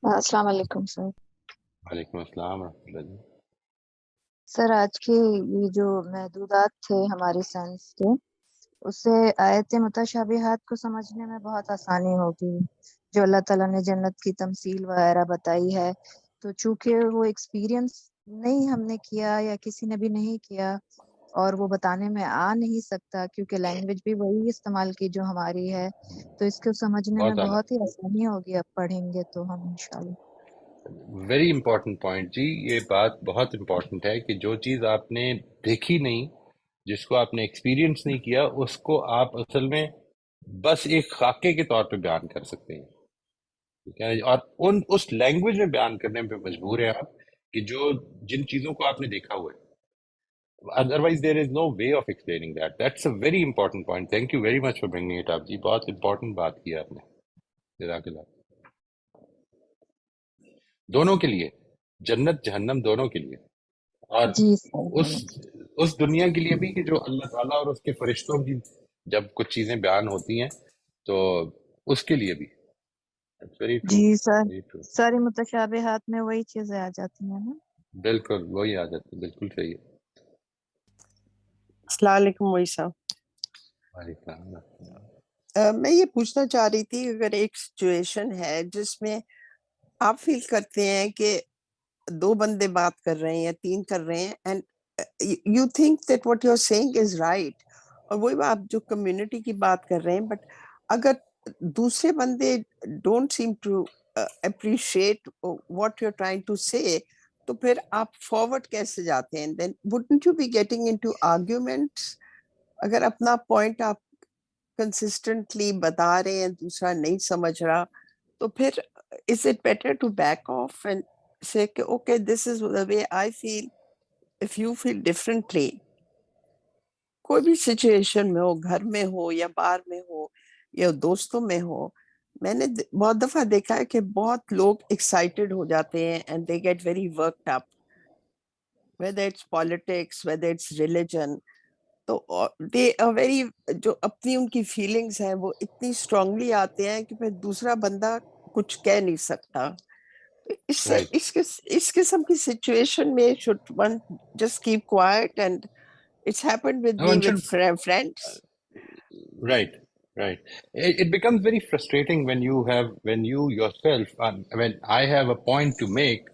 السلام علیکم سر. وعلیکم السلام ورحمۃ اللہ جی. سر آج کے یہ جو محدودات تھے ہماری سائنس کے، اس سے آیت متشابہات کو سمجھنے میں بہت آسانی ہوگی. جو اللہ تعالیٰ نے جنت کی تمثیل وغیرہ بتائی ہے، تو چونکہ وہ ایکسپیرینس نہیں ہم نے کیا یا کسی نے بھی نہیں کیا، اور وہ بتانے میں آ نہیں سکتا کیونکہ لینگویج بھی وہی استعمال کی جو ہماری ہے، تو اس کو سمجھنے میں بہت اعلیٰ، بہت ہی آسانی ہوگی. اب پڑھیں گے تو ہم انشاءاللہ. ویری امپورٹنٹ پوائنٹ جی. یہ بات بہت امپورٹنٹ ہے کہ جو چیز آپ نے دیکھی نہیں، جس کو آپ نے ایکسپیرینس نہیں کیا، اس کو آپ اصل میں بس ایک خاکے کے طور پہ بیان کر سکتے ہیں. ٹھیک ہے، اور اس لینگویج میں بیان کرنے پہ مجبور ہیں آپ کہ جو جن چیزوں کو آپ نے دیکھا ہوا ہے. Otherwise there is no way of explaining that. That's a very important point. Thank you very much for bringing it up جی. بہت امپورٹنٹ بات کی آپ نے. جزاک اللہ. دونوں کے لیے، جنت جہنم دونوں کے لیے، اور جی سر. اس اس دنیا کے لیے بھی کہ جو اللہ تعالیٰ اور اس کے فرشتوں کی جب کچھ چیزیں بیان ہوتی ہیں تو اس کے لیے بھی. ویری ٹرو، جی سر. Very true. ساری متشابہات میں وہی چیزیں آ جاتی ہیں نا. بالکل وہی آ جاتی، بالکل صحیح ہے. السلام علیکم ویسا. وعلیکم السلام. میں یہ پوچھنا چاہ رہی تھی، اگر ایک سچویشن ہے جس میں آپ فیل کرتے ہیں کہ دو بندے بات کر رہے ہیں یا تین کر رہے ہیں and you think that what you are seeing is right, اور وہی آپ جو کمیونٹی کی بات کر رہے ہیں، بٹ اگر دوسرے بندے don't seem to appreciate what you are trying to say, تو پھر آپ فارورڈ کیسے جاتے ہیں؟ Then wouldn't you be getting into arguments? اگر اپنا پوائنٹ آپ کنسسٹنٹلی بتا رہے ہیں، دوسرا نہیں سمجھ رہا، تو پھر is it better to back off and say okay, this is the way I feel, if you feel differently? کوئی بھی سچویشن میں ہو، گھر میں ہو یا باہر میں ہو یا دوستوں میں ہو، میں نے بہت دفعہ دیکھا ہے کہ بہت لوگ ایکسائٹیڈ ہو جاتے ہیں and they get very worked up, whether it's politics, whether it's religion. تو دے ویری جو اپنی ان کی فیلنگس ہیں وہ اتنی اسٹرانگلی آتے ہیں کہ پھر دوسرا بندہ کچھ کہہ نہیں سکتا. رائٹ. اس قسم کی سچویشن میں should one just keep quiet? And it's happened with No me one with should. friends. Right, right. It becomes very frustrating when you yourself, when I have a point to make,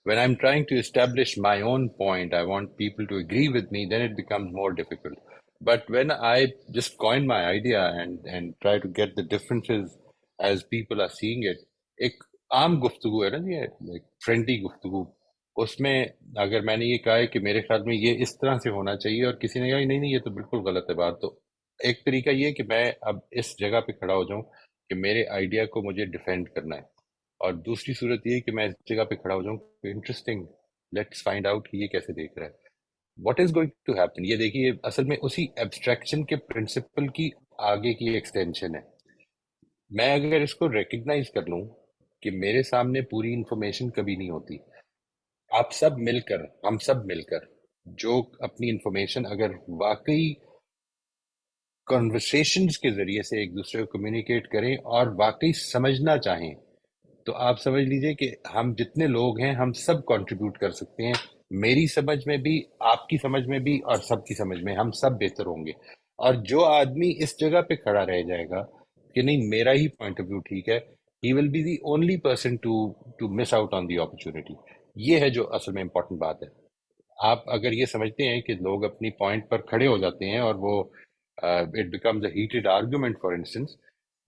when I'm trying to establish my own point, I want people to agree with me, then it becomes more difficult. But when I just coin my idea and try to get the differences as people are seeing it, ایک عام گفتگو ہے نا جی، ایک friendly گفتگو. اس میں اگر میں نے یہ کہا ہے کہ میرے خیال میں یہ اس طرح سے ہونا چاہیے اور کسی نے کہا نہیں نہیں یہ تو بالکل غلط ہے بات، تو ایک طریقہ یہ کہ میں اب اس جگہ پہ کھڑا ہو جاؤں کہ میرے آئیڈیا کو مجھے ڈیفینڈ کرنا ہے، اور دوسری صورت یہ کہ میں اس جگہ پہ کھڑا ہو جاؤں کہ انٹرسٹنگ، لیٹس فائنڈ آؤٹ کہ یہ کیسے دیکھ رہا ہے، what is going to happen. یہ دیکھیے اصل میں اسی ایبسٹریکشن کے پرنسپل کی آگے کی ایکسٹینشن ہے. میں اگر اس کو ریکگنائز کر لوں کہ میرے سامنے پوری انفارمیشن کبھی نہیں ہوتی، آپ سب مل کر، ہم سب مل کر جو اپنی انفارمیشن اگر واقعی کنورسیشنز کے ذریعے سے ایک دوسرے کو کمیونیکیٹ کریں اور واقعی سمجھنا چاہیں، تو آپ سمجھ لیجئے کہ ہم جتنے لوگ ہیں ہم سب کنٹریبیوٹ کر سکتے ہیں. میری سمجھ میں بھی، آپ کی سمجھ میں بھی، اور سب کی سمجھ میں، ہم سب بہتر ہوں گے. اور جو آدمی اس جگہ پہ کھڑا رہ جائے گا کہ نہیں میرا ہی پوائنٹ آف ویو ٹھیک ہے، he will be the only person to miss out on the opportunity. یہ ہے جو اصل میں امپورٹنٹ بات ہے. آپ اگر یہ سمجھتے ہیں کہ لوگ اپنی پوائنٹ پر کھڑے ہو جاتے ہیں اور وہ it becomes a heated argument, for instance,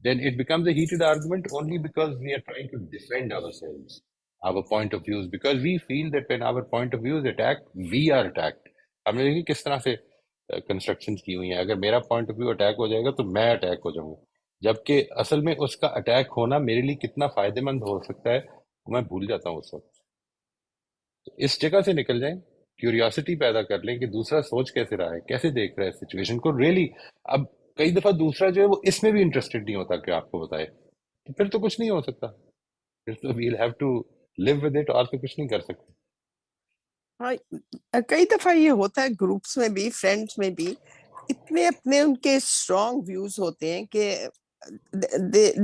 then it becomes a heated argument only because we are trying to defend ourselves, our point of views, because we feel that when our point of view is attacked, we are attacked. ہم نے دیکھی کس طرح سے constructions کی ہوئی ہیں. اگر میرا پوائنٹ آف ویو اٹیک ہو جائے گا تو میں اٹیک ہو جاؤں گا، جبکہ اصل میں اس کا اٹیک ہونا میرے لیے کتنا فائدہ مند ہو سکتا ہے میں بھول جاتا ہوں اس وقت. تو اس جگہ سے نکل جائیں، کیوریاسٹی پیدا کر لیں کہ دوسرا سوچ کیسے رہا ہے، کیسے دیکھ رہا ہے سچویشن کو. ریئلی اب کئی دفعہ دوسرا جو ہے وہ اس میں بھی انٹرسٹڈ نہیں ہوتا کہ آپ کو بتائے، تو پھر تو کچھ نہیں ہو سکتا، پھر تو we'll have to live with it, اور تو کچھ نہیں کر سکتے. ہاں، کئی دفعہ یہ ہوتا ہے گروپس میں بھی، فرینڈس میں بھی، اتنے اپنے ان کے اسٹرانگ ویوز ہوتے ہیں کہ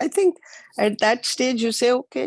I think at that stage you say okay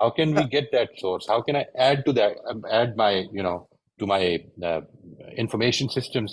how can we get that source, how can I add to that, add my, you know, to my information systems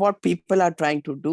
what people are trying to do,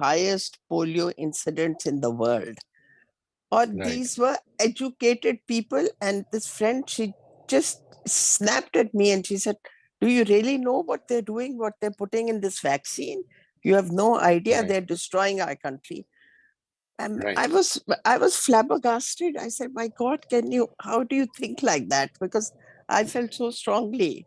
highest polio incidents in the world. Or these were educated people, and this friend, she just snapped at me and she said, do you really know what they're doing, what they're putting in this vaccine? You have no idea. They're destroying our country. And I was flabbergasted. I said, my God, how do you think like that? Because I felt so strongly.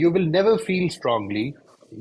You will never feel strongly,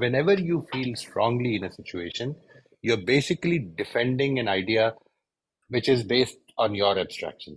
whenever you feel strongly in a situation, you're basically defending an idea which is based on your abstraction,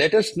Let us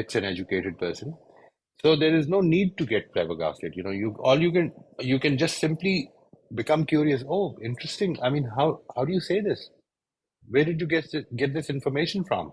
it's an educated person, so there is no need to get flabbergasted. You can just simply become curious. Oh, interesting. I mean, how do you say this? Where did you get this information from?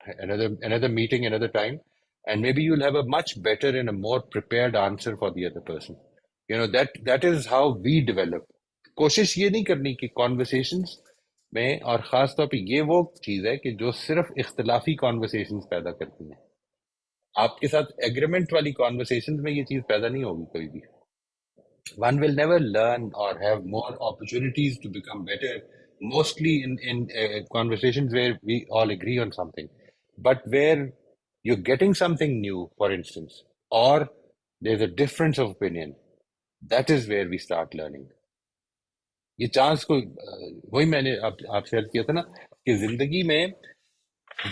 another meeting, another time, and maybe you'll have a much better and a more prepared answer for the other person. You know, that is how we develop. کوشش یہ نہیں کرنی کہ conversations میں، اور خاص طور پہ یہ وہ چیز ہے کہ جو صرف اختلافی conversations پیدا کرتی ہیں. آپ کے ساتھ agreement والی conversations میں یہ چیز پیدا نہیں ہوگی کبھی بھی. One will never learn or have more opportunities to become better, mostly in conversations where we all agree on something. But where you're getting something new, for instance, or there's a difference of opinion, that is where we start learning. یہ chance کو وہی میں نے آپ سے عرض کیا تھا نا کہ زندگی میں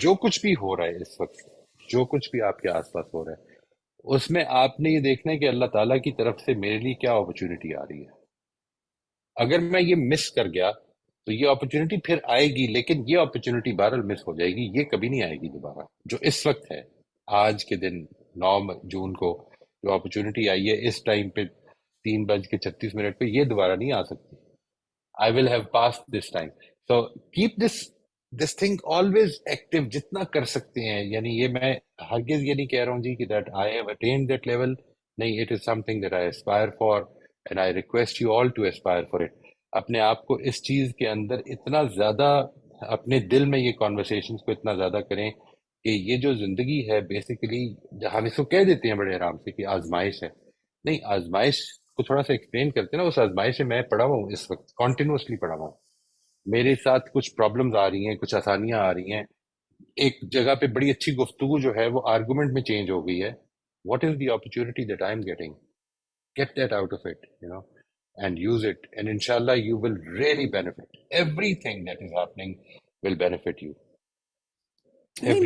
جو کچھ بھی ہو رہا ہے اس وقت، جو کچھ بھی آپ کے آس پاس ہو رہا ہے، اس میں آپ نے یہ دیکھنا ہے کہ اللہ تعالیٰ کی طرف سے میرے لیے کیا اپرچونٹی آ رہی ہے. اگر میں یہ مس کر گیا تو یہ اپرچونٹی پھر آئے گی، لیکن یہ اپرچونٹی بہرحال مس ہو جائے گی، یہ کبھی نہیں آئے گی دوبارہ. جو اس وقت ہے، آج کے دن 9 جون کو جو اپرچونٹی آئی ہے اس ٹائم پہ 3:36 پہ، یہ دوبارہ نہیں آ سکتی. I will have passed this time. So keep this thing always active جتنا کر سکتے ہیں. یعنی یہ میں ہرگز یہ نہیں کہہ رہا ہوں جی کہ that I have attained that level. نہیں، it is something that I aspire for and I request you all to aspire for it. اپنے آپ کو اس چیز کے اندر اتنا زیادہ، اپنے دل میں یہ conversations کو اتنا زیادہ کریں کہ یہ جو زندگی ہے بیسیکلی، ہم اس کو کہہ دیتے ہیں بڑے آرام سے کہ آزمائش ہے. نہیں، آزمائش کو تھوڑا سا ایکسپلین کرتے ہیں نا. اس آزمائش سے میں پڑھا ہوا ہوں، اس وقت کنٹینیوسلی پڑھا ہوا ہوں. میرے ساتھ کچھ پرابلمز آ رہی ہیں، کچھ آسانیاں آ رہی ہیں. ایک جگہ پہ بڑی اچھی گفتگو جو ہے وہ آرگومنٹ میں چینج ہو گئی ہے. What is the opportunity that I am getting? Get that out of it, you know, and use it, and ان شاء اللہ you will really benefit. Everything that is happening will benefit you. نہیں،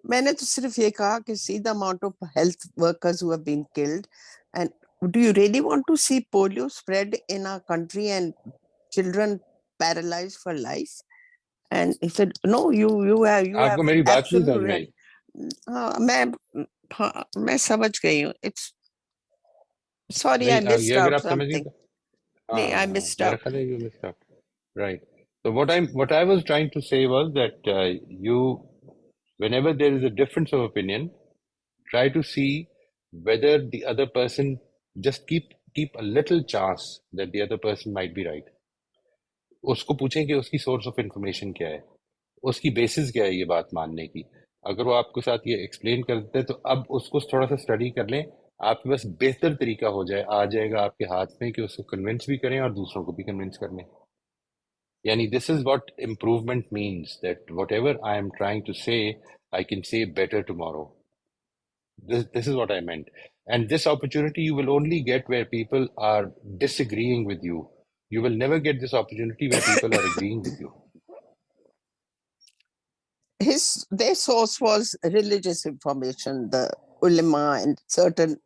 میں نے تو صرف یہ کہا کہ see the amount of health workers who have been killed, and do you really want to see polio spread in our country and children paralyzed for life? And he said no, you آپ کو have میری بات نہیں absolute سمجھ میں آئی؟ میں سمجھ گئی ہوں. It's sorry, I نہیں، missed یہ اگر out آپ سمجھ گئے something. تو نہیں, I ہاں، missed میرا out. خیال ہے you missed out. Right. So what I was trying to say was that whenever there is a difference of opinion, try to see whether the other person, just keep a little chance that the other person might be right. اس کو پوچھیں کہ اس کی source of information کیا ہے، اس کی basis کیا ہے یہ بات ماننے کی. اگر وہ آپ کے ساتھ یہ ایکسپلین کر دیتے تو اب اس کو تھوڑا سا اسٹڈی کر لیں. آپ کے پاس بہتر طریقہ آ جائے گا آپ کے ہاتھ میں کہ اس کو کنونس بھی کریں اور دوسروں کو بھی کنونس کر لیں. یعنی this is what improvement means, that whatever I am trying to say I can say better tomorrow. This is what I meant. And this opportunity you will only get where people are disagreeing with you. You will never get this opportunity where people are agreeing with you. Their source was religious information, the ulama and certain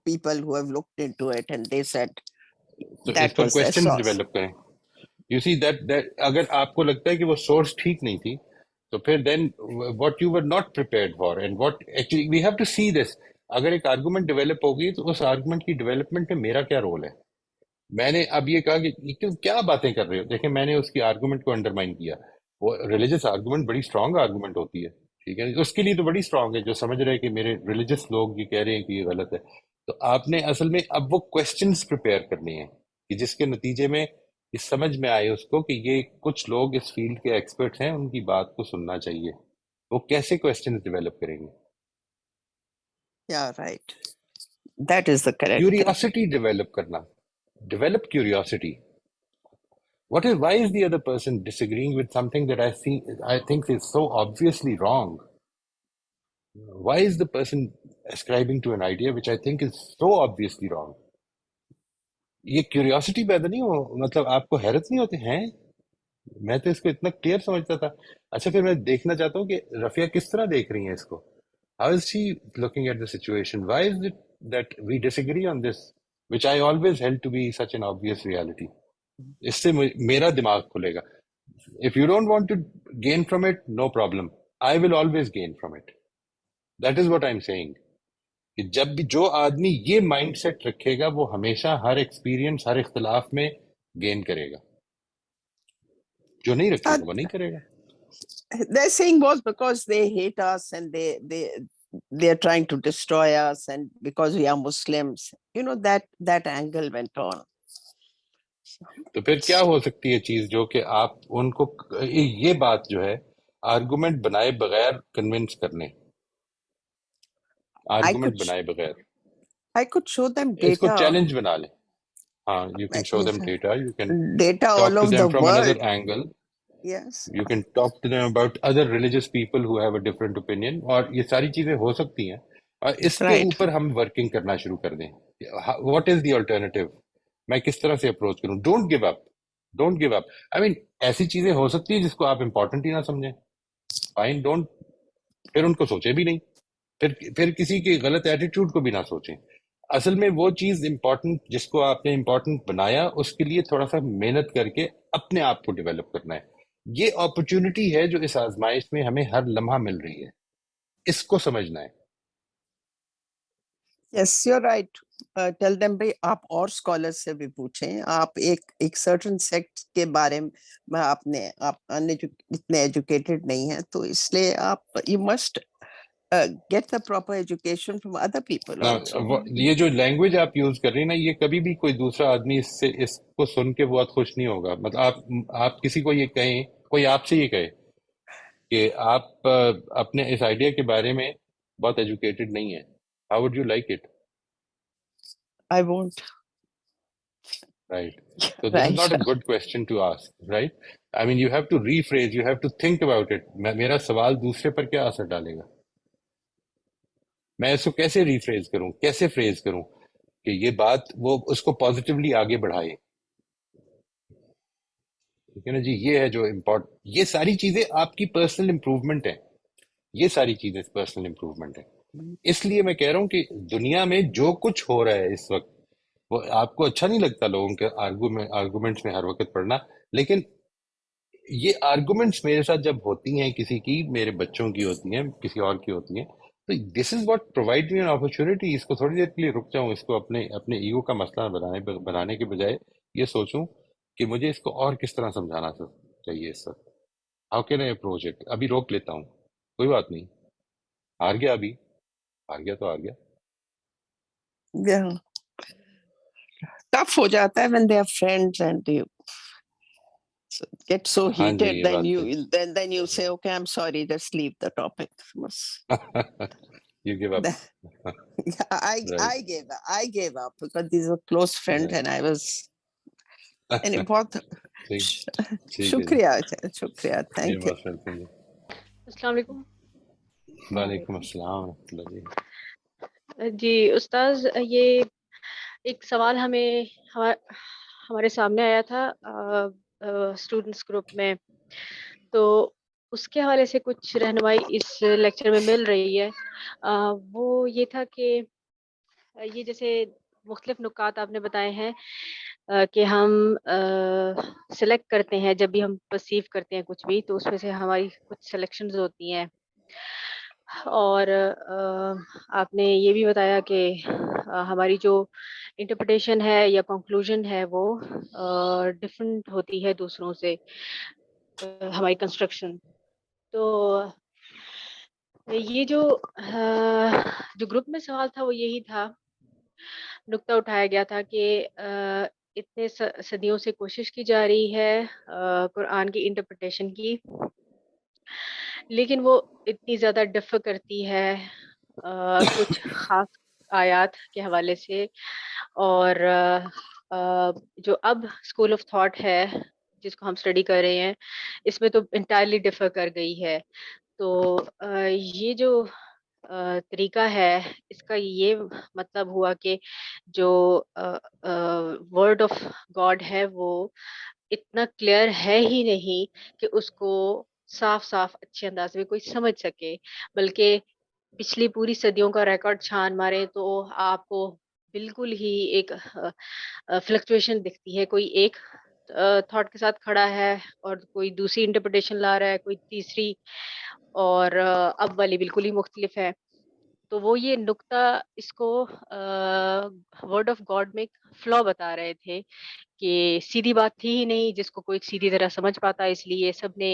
people who have looked into it, and they said تو اس that per was their questions source. develop کریں. You see that اگر آپ کو لگتا ہے کہ وہ source ٹھیک نہیں تھی تو پھر then what you were not prepared for and what actually we have to see this. اگر ایک آرگومنٹ ڈیولپ ہوگی تو اس آرگومنٹ کی ڈیولپمنٹ میں میرا کیا رول ہے؟ میں نے اب یہ کہا کہ کیا باتیں کر رہے ہو، دیکھیں میں نے اس کی آرگومنٹ کو انڈرمائن کیا. وہ ریلیجس آرگومنٹ بڑی اسٹرانگ آرگومنٹ ہوتی ہے، ٹھیک ہے، اس کے لیے تو بڑی اسٹرانگ ہے جو سمجھ رہے ہیں کہ میرے ریلیجس لوگ یہ کہہ رہے ہیں کہ یہ غلط ہے. تو آپ نے اصل میں اب وہ کوشچنس پریپیئر کرنے ہیں کہ جس کے نتیجے میں یہ سمجھ میں آئے اس کو کہ یہ کچھ لوگ اس فیلڈ کے ایکسپرٹس ہیں، ان کی بات کو سننا چاہیے. وہ کیسے کوشچنس ڈیولپ کریں گے؟ Yeah, right. That is the correct thing. Curiosity develop کرنا. Develop curiosity. Why is the other person disagreeing with something that I think is so obviously wrong? Why is the person ascribing to an idea which I think is so obviously wrong? یہ curiosity پیدا نہیں ہو، مطلب آپ کو حیرت نہیں ہوتی ہیں؟ میں تو اس کو اتنا کلیئر سمجھتا تھا. اچھا پھر میں دیکھنا چاہتا ہوں کہ رفیہ کس طرح دیکھ رہی ہیں اس کو. How is she looking at the situation? Why is it that we disagree on this, which I always held to be such an obvious reality? اس سے میرا دماغ کھلے گا. If you don't want to gain from it, no problem. I will always gain from it. That is what I'm saying. کہ جب بھی جو آدمی یہ مائنڈ سیٹ رکھے گا وہ ہمیشہ ہر ایکسپیرینس، ہر اختلاف میں گین کرے گا. جو نہیں رکھے گا وہ نہیں کرے گا. Their saying was because they hate us and they are trying to destroy us, and because we are Muslims, you know, that angle went on. تو پھر کیا ہو سکتی ہے چیز جو کہ آپ ان کو یہ بات جو ہے آرگومنٹ بنائے بغیر کنونس کرنے، آرگومنٹ بنائے بغیر I could show them اس کو data, چیلنج بنا لیں. ہاں، you can show them data, you can data talk all to over them the from another world. angle, Yes. you can talk to them about other religious people who have a different opinion، اور یہ ساری چیزیں ہو سکتی ہیں، اور اس کے Right. اوپر ہم ورکنگ کرنا شروع کر دیں. واٹ از دی آلٹرنیٹیو، میں کس طرح سے اپروچ کروں. Don't give up, don't give up. I mean ایسی چیزیں ہو سکتی ہیں جس کو آپ امپورٹنٹ ہی نہ سمجھیں، فائن، ڈونٹ، پھر ان کو سوچے بھی نہیں، پھر کسی کے غلط ایٹیٹیوڈ کو بھی نہ سوچیں. اصل میں وہ چیز امپورٹنٹ جس کو آپ نے امپورٹنٹ بنایا، اس کے لیے تھوڑا سا محنت کر کے اپنے آپ کو ڈیولپ کرنا ہے. یہ اپرچونٹی ہے جو اس آزمائش میں ہمیں ہر لمحہ مل رہی ہے، اس کو سمجھنا ہے. Yes, you're right. Tell them بھائی آپ اور اسکالر سے بھی پوچھیں، آپ ایک سرٹن سیکٹ کے بارے میں آپ اتنے ایجوکیٹڈ نہیں ہیں، تو اس لیے آپ you must get the proper education from other people also. یہ جو لینگویج آپ یوز کر رہی ہیں نا، یہ کبھی بھی کوئی دوسرا آدمی اس کو سن کے بہت خوش نہیں ہوگا. مطلب آپ کسی کو یہ کہیں، کوئی آپ سے یہ کہے کہ آپ اپنے اس آئیڈیا کے بارے میں بہت ایجوکیٹڈ نہیں ہیں، how would you like it? I won't. Right. So this is Right. not a good question to ask, right? I mean, you have to rephrase, you have to think about it. میرا سوال دوسرے پر کیا اثر ڈالے گا؟ میں اس کو کیسے rephrase کروں، کیسے فریز کروں کہ یہ بات وہ اس کو پازیٹیولی آگے بڑھائے. ٹھیک ہے نا جی، یہ ہے جو یہ ساری چیزیں آپ کی پرسنل امپروومنٹ ہیں، یہ ساری چیزیں پرسنل امپروومنٹ ہیں. اس لیے میں کہہ رہا ہوں کہ دنیا میں جو کچھ ہو رہا ہے اس وقت، وہ آپ کو اچھا نہیں لگتا لوگوں کے آرگومنٹس میں ہر وقت پڑھنا، لیکن یہ آرگومنٹس میرے ساتھ جب ہوتی ہیں، کسی کی، میرے بچوں کی ہوتی ہیں، کسی اور کی ہوتی ہیں، تو this is what provide me an opportunity. اس کو تھوڑی دیر کے لیے رک جاؤں، اس کو اپنے ایگو کا مسئلہ بنانے کے بجائے یہ سوچوں کہ مجھے اس کو اور کس طرح سمجھانا چاہیے اس وقت. How can I approach it? ابھی روک لیتا ہوں، کوئی بات نہیں، ہار گیا، ابھی ہار گیا تو ہار گیا. Yeah. Tough ہو جاتا ہے when they are friends and you get so ہاں جی، heated, یہ بات then you say, okay, I'm sorry, just leave the topic. You give up. I gave up because these were close friends Right. and I was and بہت ٹھیک ہے، شکریہ thank you. السلام علیکم. وعلیکم السلام ورحمۃ اللہ جی. جی استاذ، یہ ایک سوال ہمارے سامنے آیا تھا اسٹوڈنٹس گروپ میں، تو اس کے حوالے سے کچھ رہنمائی اس لیکچر میں مل رہی ہے. وہ یہ تھا کہ یہ جیسے مختلف نکات آپ نے بتائے ہیں کہ ہم سلیکٹ کرتے ہیں جب بھی ہم پرسیو کرتے ہیں کچھ بھی، تو اس میں سے ہماری کچھ سلیکشنز ہوتی ہیں، اور آپ نے یہ بھی بتایا کہ ہماری جو انٹرپریٹیشن ہے یا کنکلوژن ہے وہ ڈفرینٹ ہوتی ہے دوسروں سے، ہماری کنسٹرکشن. تو یہ جو گروپ میں سوال تھا وہ یہی تھا، نقطہ اٹھایا گیا تھا کہ اتنے صدیوں سے کوشش کی جا رہی ہے قرآن کی انٹرپریٹیشن کی، لیکن وہ اتنی زیادہ ڈفر کرتی ہے کچھ خاص آیات کے حوالے سے، اور جو اب اسکول آف تھاٹ ہے جس کو ہم اسٹڈی کر رہے ہیں، اس میں تو انٹائرلی ڈفر کر گئی ہے. تو یہ جو طریقہ ہے، اس کا یہ مطلب ہوا کہ جو ورڈ آف گاڈ ہے وہ اتنا کلیئر ہے ہی نہیں کہ اس کو صاف صاف اچھے انداز میں کوئی سمجھ سکے، بلکہ پچھلی پوری صدیوں کا ریکارڈ چھان مارے تو آپ کو بالکل ہی ایک فلکچویشن دکھتی ہے. کوئی ایک تھاٹ کے ساتھ کھڑا ہے اور کوئی دوسری انٹرپریٹیشن لا رہا ہے، کوئی تیسری، اور اب والی بالکل ہی مختلف ہے. تو وہ یہ نقطہ اس کو ورڈ آف گاڈ میں فلا بتا رہے تھے کہ سیدھی بات تھی ہی نہیں جس کو کوئی سیدھی طرح سمجھ پاتا، اس لیے سب نے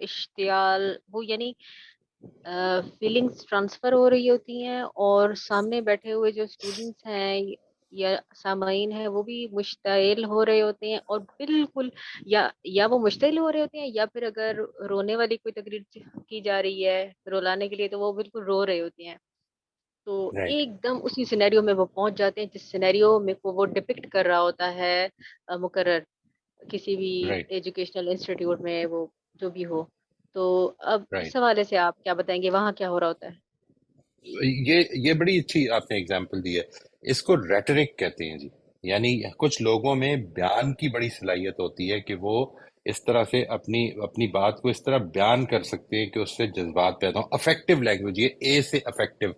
اشتعال وہ یعنی فیلنگس ٹرانسفر ہو رہی ہوتی ہیں اور سامنے بیٹھے ہوئے جو اسٹوڈنٹس ہیں یا سامعین ہیں وہ بھی مشتعل ہو رہے ہوتے ہیں اور بالکل یا وہ مشتعل ہو رہے ہوتے ہیں یا پھر اگر رونے والی کوئی تقریر کی جا رہی ہے رولانے کے لیے تو وہ بالکل رو رہے ہوتے ہیں. تو رائٹ ایک دم اسی سینیریو میں وہ پہنچ جاتے ہیں جس سینیریو میں کو وہ ڈپکٹ کر رہا ہوتا ہے مقرر کسی بھی رائٹ ایجوکیشنل انسٹیٹیوٹ میں وہ جو بھی ہو. تو اب اس رائٹ حوالے سے آپ کیا بتائیں گے وہاں کیا ہو رہا ہوتا ہے؟ یہ بڑی اچھی آپ نے اگزامپل دی ہے. اس کو ریٹرک کہتے ہیں جی. یعنی کچھ لوگوں میں بیان کی بڑی صلاحیت ہوتی ہے کہ وہ اس طرح سے اپنی بات کو اس طرح بیان کر سکتے ہیں کہ اس سے جذبات پیدا ہوں. افیکٹو لینگویج، یہ اے سے افیکٹو،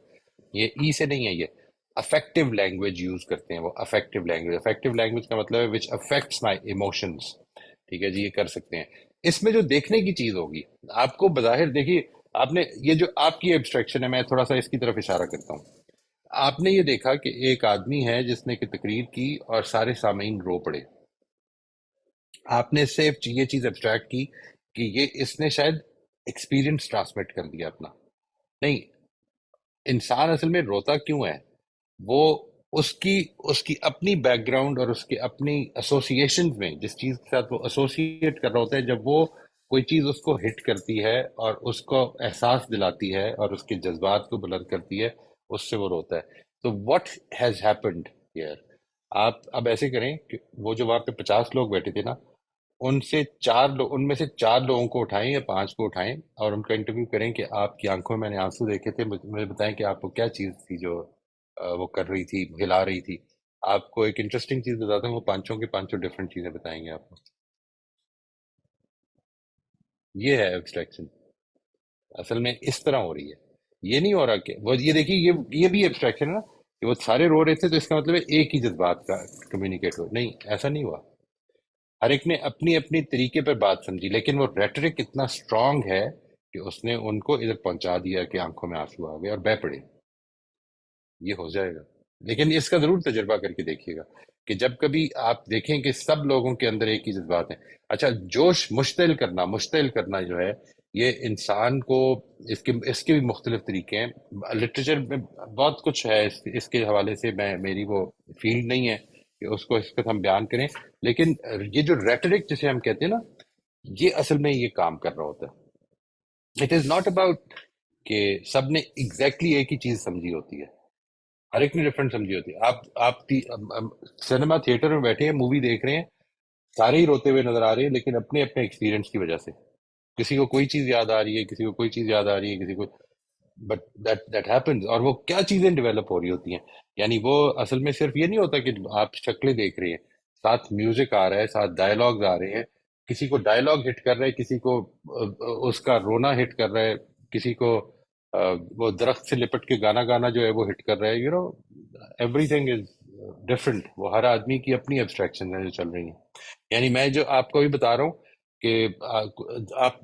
یہ ای سے نہیں ہے، یہ افیکٹو لینگویج یوز کرتے ہیں وہ. افیکٹو لینگویج کا مطلب ہے وچ افیکٹس مائی ایموشنز. ٹھیک ہے جی، یہ کر سکتے ہیں. اس میں جو دیکھنے کی چیز ہوگی آپ کو بظاہر دیکھیے، آپ نے یہ جو آپ کی ایبسٹریکشن ہے، میں تھوڑا سا اس کی طرف اشارہ کرتا ہوں. آپ نے یہ دیکھا کہ ایک آدمی ہے جس نے کہ تقریر کی اور سارے سامعین رو پڑے. آپ نے صرف یہ چیز ایبسٹریکٹ کی کہ اس نے شاید ایکسپیرینس ٹرانسمٹ کر دیا اپنا. نہیں، انسان اصل میں روتا کیوں ہے؟ وہ اس کی اپنی بیک گراؤنڈ اور اس کے اپنی ایسوسیشن میں جس چیز کے ساتھ وہ ایسوسیٹ کر رہا ہوتا ہے، جب وہ کوئی چیز اس کو ہٹ کرتی ہے اور اس کو احساس دلاتی ہے اور اس کے جذبات کو بلند کرتی ہے، اس سے وہ روتا ہے. تو واٹ ہیز ہیپنڈ ہیئر؟ آپ اب ایسے کریں کہ وہ جو وہاں پہ 50 لوگ بیٹھے تھے نا، ان میں سے 4 لوگوں کو اٹھائیں یا 5 کو اٹھائیں اور ان کا انٹرویو کریں کہ آپ کی آنکھوں میں میں نے آنسو دیکھے تھے، مجھے بتائیں کہ آپ کو کیا چیز تھی جو وہ کر رہی تھی، ہلا رہی تھی. آپ کو ایک انٹرسٹنگ چیز بتاتا ہوں، وہ پانچوں کے پانچوں ڈفرینٹ چیزیں بتائیں گے آپ کو. یہ ہے ایبسٹریکشن. اصل میں اس طرح ہو رہی ہے. یہ نہیں ہو رہا کہ وہ، یہ دیکھیے، یہ بھی ایبسٹریکشن ہے نا کہ وہ سارے رو رہے تھے تو اس کا مطلب ہے ایک ہی جذبات کا کمیونیکیٹ ہو. نہیں، ایسا نہیں ہوا. ہر ایک نے اپنی اپنی طریقے پر بات سمجھی، لیکن وہ ریٹرک اتنا اسٹرانگ ہے کہ اس نے ان کو ادھر پہنچا دیا کہ آنکھوں میں آنسو آ گئے اور بہ پڑے. یہ ہو جائے گا، لیکن اس کا ضرور تجربہ کر کے دیکھیے گا کہ جب کبھی آپ دیکھیں کہ سب لوگوں کے اندر ایک ہی جذبات ہیں. اچھا، جوش مشتعل کرنا جو ہے، یہ انسان کو اس کے بھی مختلف طریقے ہیں. لٹریچر میں بہت کچھ ہے اس کے حوالے سے. میری وہ فیلڈ نہیں ہے کہ اس کو ہم بیان کریں، لیکن یہ جو ریٹرک جسے ہم کہتے ہیں نا، یہ اصل میں یہ کام کر رہا ہوتا ہے. اٹ از ناٹ اباؤٹ کہ سب نے ایگزیکٹلی ایک ہی چیز سمجھی ہوتی ہے. ہر ایک نے ڈفرنٹ سمجھی ہوتی ہے. آپ سنیما تھیٹر میں بیٹھے ہیں، مووی دیکھ رہے ہیں، سارے ہی روتے ہوئے نظر آ رہے ہیں، لیکن اپنے اپنے ایکسپیرینس کی وجہ سے. کسی کو کوئی چیز یاد آ رہی ہے، کسی کو کوئی چیز یاد آ رہی ہے، کسی کو، بٹ دیٹ ہیپنز. اور وہ کیا چیزیں ڈیولپ ہو رہی ہوتی ہیں. یعنی وہ اصل میں صرف یہ نہیں ہوتا کہ آپ شکلیں دیکھ رہے ہیں، ساتھ میوزک آ رہا ہے، ساتھ ڈائلاگز آ رہے ہیں. کسی کو ڈائلاگ ہٹ کر رہا ہے، کسی کو اس کا رونا ہٹ کر رہا ہے، کسی کو وہ درخت سے لپٹ کے گانا جو ہے وہ ہٹ کر رہا ہے. Every thing is different. وہ ہر آدمی کی اپنی ایبسٹریکشن ہے جو چل رہی ہیں. یعنی میں جو آپ کو بھی بتا رہا ہوں کہ آپ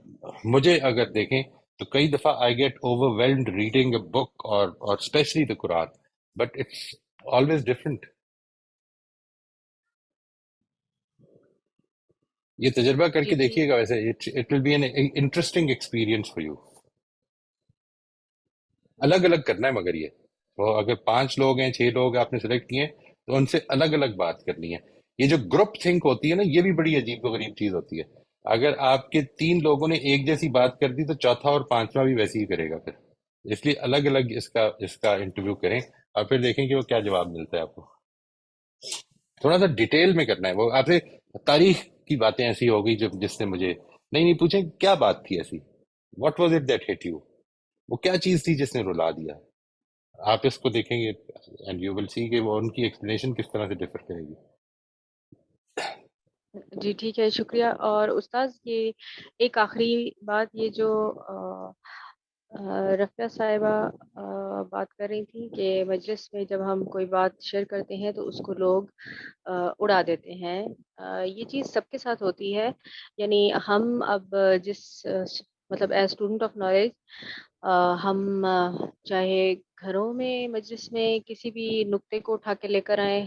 مجھے اگر دیکھیں تو کئی دفعہ I get overwhelmed reading a book اور especially the Quran, but it's always different. یہ تجربہ کر جی کے ٹھیک. دیکھیے گا. ویسے it will be an interesting experience for you. الگ الگ کرنا ہے، مگر وہ اگر 5 لوگ ہیں، 6 لوگ آپ نے سلیکٹ کیے ہیں تو ان سے الگ الگ بات کرنی ہے. یہ جو گروپ تھنک ہوتی ہے نا، یہ بھی بڑی عجیب و غریب چیز ہوتی ہے. اگر آپ کے 3 لوگوں نے ایک جیسی بات کر دی تو چوتھا اور 5واں بھی ویسے ہی کرے گا. پھر اس لیے الگ الگ اس کا انٹرویو کریں اور پھر دیکھیں کہ وہ کیا جواب ملتا ہے آپ کو. تھوڑا سا ڈیٹیل میں کرنا ہے. وہ آپ سے تاریخ کی باتیں ایسی ہو گئی جس نے مجھے نہیں پوچھیں کیا بات تھی ایسی، what was it that hit you, وہ کیا چیز تھی جس نے رلا دیا. آپ اس کو دیکھیں گے اینڈ یو ول سی کہ وہ ان کی ایکسپلینیشن کس طرح سے ڈفر کرے گی. جی ٹھیک ہے، شکریہ. اور استاذ یہ ایک آخری بات، یہ جو رفیہ صاحبہ بات کر رہی تھی کہ مجلس میں جب ہم کوئی بات شیئر کرتے ہیں تو اس کو لوگ اڑا دیتے ہیں. یہ چیز سب کے ساتھ ہوتی ہے. یعنی ہم اب مطلب ایز اسٹوڈنٹ آف نالج ہم چاہے گھروں میں مجلس میں کسی بھی نقطے کو اٹھا کے لے کر آئیں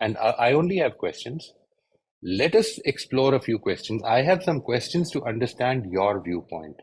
and I only have questions. Let us explore a few questions. I have some questions to understand your viewpoint.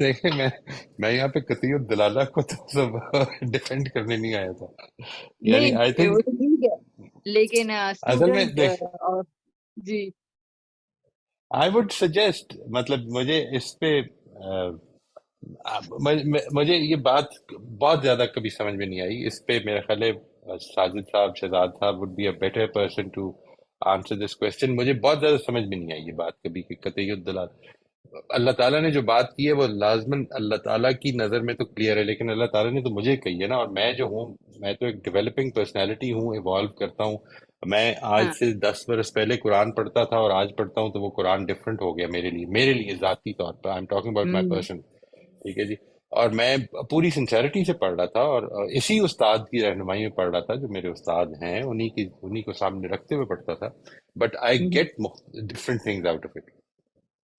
دیکھیں میں یہاں پہ قطعی دلالہ کو تو سب ڈیفینڈ کرنے نہیں آیا تھا. یعنی آئی نہیں تھنک وہ تو ٹھیک ہے، لیکن اصل میں اسٹوڈنٹ دیکھ اور جی آئی وڈ سجیسٹ، مطلب مجھے اس پہ مجھے یہ بات بہت زیادہ کبھی سمجھ میں نہیں آئی. اس پہ میرا خیال ہے ساجد صاحب، شہزاد صاحب would be a better person to answer this question. مجھے بہت زیادہ سمجھ میں نہیں آئی یہ بات کبھی کہ قطعی الدلال. اللہ تعالیٰ نے جو بات کی ہے وہ لازماً اللہ تعالیٰ کی نظر میں تو کلیئر ہے، لیکن اللہ تعالیٰ نے تو مجھے کہی ہے نا. اور میں جو ہوں، میں تو ایک ڈیولپنگ پرسنالٹی ہوں، ایوالو کرتا ہوں. میں آج ہاں سے 10 برس پہلے قرآن پڑھتا تھا اور آج پڑھتا ہوں تو وہ قرآن ڈفرنٹ ہو گیا میرے لیے ذاتی طور پر. I am talking about my own person. ٹھیک ہے جی. اور میں پوری سنسیرٹی سے پڑھ رہا تھا اور اسی استاد کی رہنمائی میں پڑھ رہا تھا جو میرے استاد ہیں، انہی کو سامنے رکھتے ہوئے پڑھتا تھا. بٹ آئی ہوں get different things out of it.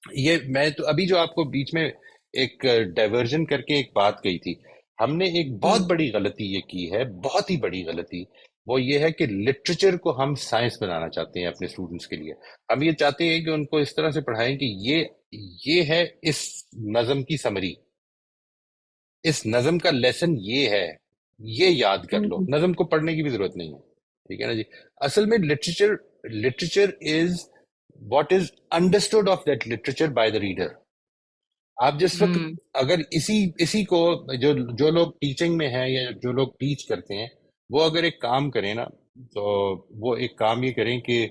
یہ میں تو ابھی جو آپ کو بیچ میں ایک ڈائیورژن کر کے ایک بات کہی تھی، ہم نے ایک ہوں بہت بڑی غلطی یہ کی ہے، بہت ہی بڑی غلطی. وہ یہ ہے کہ لٹریچر کو ہم سائنس بنانا چاہتے ہیں اپنے اسٹوڈنٹس کے لیے. ہم یہ چاہتے ہیں کہ ان کو اس طرح سے پڑھائیں کہ یہ ہے اس نظم کی سمری، اس نظم کا لیسن یہ ہے، یہ یاد کر لو. ہوں نظم کو پڑھنے کی بھی ضرورت نہیں ہے. ٹھیک ہے نا جی. اصل میں literature is what is understood of that literature by the reader. آپ جس وقت ہوں اگر اسی کو جو لوگ ٹیچنگ میں ہیں یا جو لوگ ٹیچ کرتے ہیں، وہ اگر ایک کام کریں نا، تو وہ ایک کام یہ کریں کہ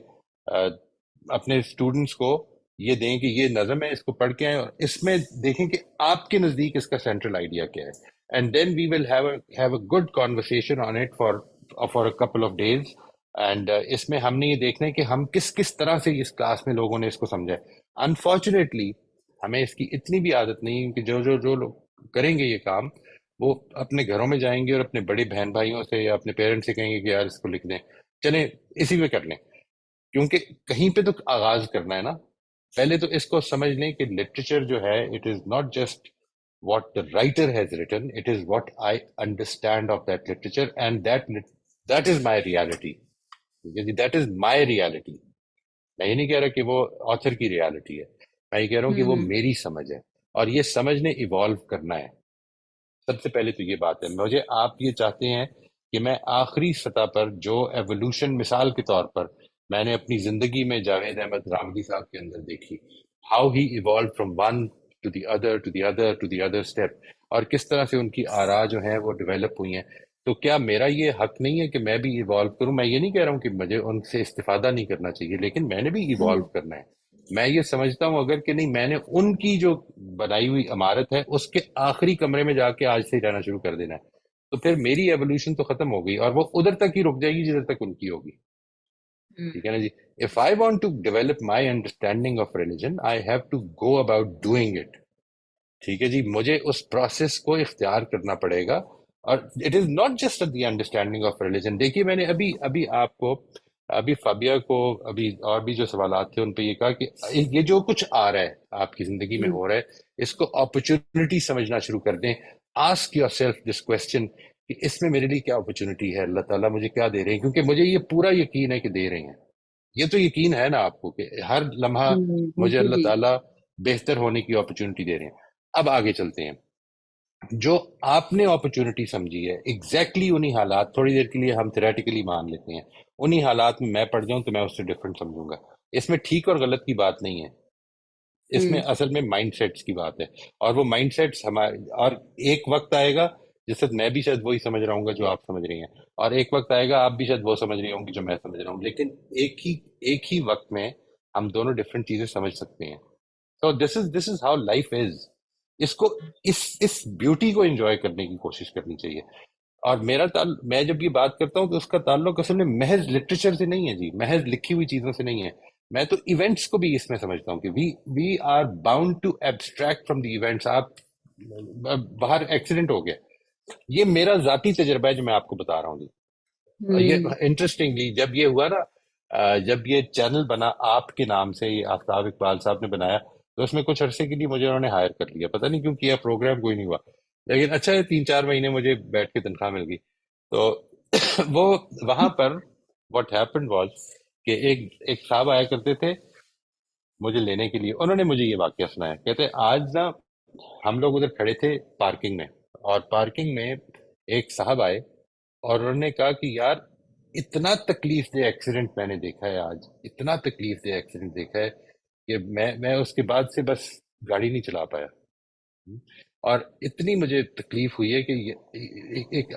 اپنے اسٹوڈنٹس کو یہ دیں کہ یہ نظم ہے، اس کو پڑھ کے آئیں اور اس میں دیکھیں کہ آپ کے نزدیک اس کا سینٹرل آئیڈیا کیا ہے. And then we will have a good conversation on it for a couple of days. اینڈ اس میں ہم نے یہ دیکھنا ہے کہ ہم کس طرح سے اس کلاس میں لوگوں نے اس کو سمجھا ہے. انفارچونیٹلی ہمیں اس کی اتنی بھی عادت نہیں ہے کہ جو لوگ کریں گے یہ کام، وہ اپنے گھروں میں جائیں گے اور اپنے بڑے بہن بھائیوں سے یا اپنے پیرنٹس سے کہیں گے کہ یار اس کو لکھ دیں، چلیں اسی میں کر لیں. کیونکہ کہیں پہ تو آغاز کرنا ہے نا. پہلے تو اس کو سمجھ لیں کہ لٹریچر جو ہے it is not just what the writer has written, it is what I understand of that literature and that is my reality. That is my reality. میں یہ نہیں کہہ رہا کہ وہ آتھر کی ریالٹی ہے، میں یہ کہہ رہا ہوں کہ وہ ہوں میری سمجھ ہے. اور یہ سمجھ نے ایوالو کرنا ہے. سب سے پہلے تو یہ بات ہے. مجھے آپ یہ چاہتے ہیں کہ میں آخری سطح پر جو ایوولوشن، مثال کے طور پر میں نے اپنی زندگی میں جاوید احمد رامدی صاحب کے اندر دیکھی، how he evolve from one to the other to the other to the other step, اور کس طرح سے ان کی آراء جو ہیں وہ ڈیولپ ہوئی ہیں. تو کیا میرا یہ حق نہیں ہے کہ میں بھی ایوالو کروں؟ میں یہ نہیں کہہ رہا ہوں کہ مجھے ان سے استفادہ نہیں کرنا چاہیے، لیکن میں نے بھی ایوالو کرنا ہے. میں یہ سمجھتا ہوں اگر کہ نہیں، میں نے ان کی جو بنائی ہوئی عمارت ہے اس کے آخری کمرے میں جا کے آج سے ہی رہنا شروع کر دینا ہے، تو پھر میری ایوولوشن تو ختم ہو گئی اور وہ ادھر تک ہی رک جائے گی جدھر تک ان کی ہوگی. ٹھیک ہے نا جی. If I want to develop my understanding of religion I have to go about doing it. ٹھیک ہے جی. مجھے اس پروسیس کو اختیار کرنا پڑے گا. اور it is not just the understanding of religion. دیکھیے میں نے ابھی آپ کو، ابھی فابیا کو، ابھی اور بھی جو سوالات تھے ان پہ یہ کہا کہ یہ جو کچھ آ رہا ہے آپ کی زندگی میں ہو رہا ہے، اس کو اپرچونٹی سمجھنا شروع کر دیں. Ask your self this question کہ اس میں میرے لیے کیا اپرچونٹی ہے، اللہ تعالیٰ مجھے کیا دے رہے ہیں. کیونکہ مجھے یہ پورا یقین ہے کہ دے رہے ہیں. یہ تو یقین ہے نا آپ کو کہ ہر لمحہ مجھے جی اللہ جی تعالیٰ بہتر ہونے کی اپرچونٹی دے رہے ہیں. اب آگے چلتے ہیں. جو آپ نے اپرچونٹی سمجھی ہے ایگزیکٹلی انہی حالات، تھوڑی دیر کے لیے ہم تھیوریٹیکلی مان لیتے ہیں، انہی حالات میں پڑ جاؤں تو میں اس سے ڈفرنٹ سمجھوں گا. اس میں ٹھیک اور غلط کی بات نہیں ہے، اس میں اصل میں مائنڈ سیٹس کی بات ہے. اور وہ مائنڈ سیٹس ہمارے، اور ایک وقت آئے گا جس وقت میں بھی شاید وہی سمجھ رہا ہوں گا جو آپ سمجھ رہی ہیں، اور ایک وقت آئے گا آپ بھی شاید وہ سمجھ رہی ہوں گی جو میں سمجھ رہا ہوں. لیکن ایک ہی وقت میں ہم دونوں ڈفرنٹ چیزیں سمجھ سکتے ہیں. تو this is how life is. اس کو اس بیوٹی کو انجوائے کرنے کی کوشش کرنی چاہیے. اور میں جب یہ بات کرتا ہوں تو اس کا تعلق اصل میں محض لٹریچر سے نہیں ہے جی، محض لکھی ہوئی چیزوں سے نہیں ہے. میں تو ایونٹس کو بھی اس میں سمجھتا ہوں کہ we are bound to abstract from the events. آپ باہر ایکسیڈنٹ ہو گیا، یہ میرا ذاتی تجربہ ہے جو میں آپ کو بتا رہا ہوں جی. یہ انٹرسٹنگلی جب یہ ہوا نا، جب یہ چینل بنا آپ کے نام سے، یہ آفتاب اقبال صاحب نے بنایا، تو اس میں کچھ عرصے کے لیے مجھے انہوں نے ہائر کر لیا. پتہ نہیں کیوں کیا، پروگرام کوئی نہیں ہوا، لیکن اچھا ہے 3-4 مہینے مجھے بیٹھ کے تنخواہ مل گئی. تو وہ وہاں پر واٹ ہیپنڈ واز کہ ایک صاحب آیا کرتے تھے، مجھے لینے کے لیے. انہوں نے مجھے یہ واقعہ سنایا. کہتے ہیں آج نا ہم لوگ ادھر کھڑے تھے پارکنگ میں, اور پارکنگ میں ایک صاحب آئے اور انہوں نے کہا کہ یار اتنا تکلیف دہ ایکسیڈنٹ میں نے دیکھا ہے آج, اتنا تکلیف دہ ایکسیڈنٹ دیکھا ہے کہ میں اس کے بعد سے بس گاڑی نہیں چلا پایا. اور اتنی مجھے تکلیف ہوئی ہے کہ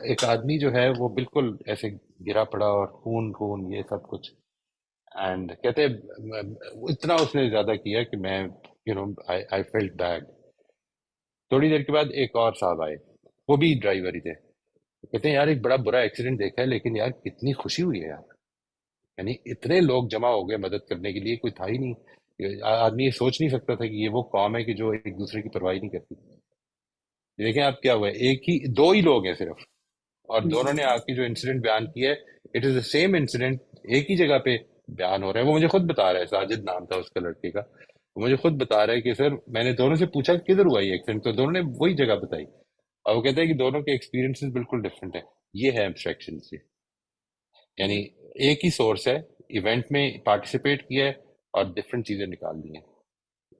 ایک آدمی جو ہے وہ بالکل ایسے گرا پڑا اور خون یہ سب کچھ. اینڈ کہتے اتنا اس نے زیادہ کیا کہ میں آئی فیلٹ بیڈ. تھوڑی دیر کے بعد ایک اور صاحب آئے, وہ بھی ڈرائیور ہی تھے. کہتے ہیں یار ایک بڑا برا ایکسیڈنٹ دیکھا ہے لیکن یار کتنی خوشی ہوئی ہے یار, یعنی اتنے لوگ جمع ہو گئے مدد کرنے کے لیے, کوئی تھا ہی نہیں. آدمی یہ سوچ نہیں سکتا تھا کہ یہ وہ قوم ہے کہ جو ایک دوسرے کی پرواہ نہیں کرتی. دیکھیں آپ کیا ہوا ہے, دو ہی لوگ ہیں صرف, اور دونوں نے آ کے جو انسیڈنٹ بیان کیا ہے, it is the same incident, ایک ہی جگہ پہ بیان ہو رہا ہے. وہ مجھے خود بتا رہا ہے, ساجد نام تھا اس کا لڑکے کا, وہ مجھے خود بتا رہا ہے کہ سر میں نے دونوں سے پوچھا کدھر ہوا یہ ایکسیڈنٹ, تو دونوں نے وہی جگہ بتائی, اور وہ کہتے ہیں کہ دونوں کے ایکسپیرینسز بالکل ڈفرینٹ ہیں. یہ ہے ایبسٹریکشن سے, یعنی ایک ہی سورس ہے, ایونٹ میں پارٹیسپیٹ کیا ہے اور ڈفرینٹ چیزیں نکال دی ہیں.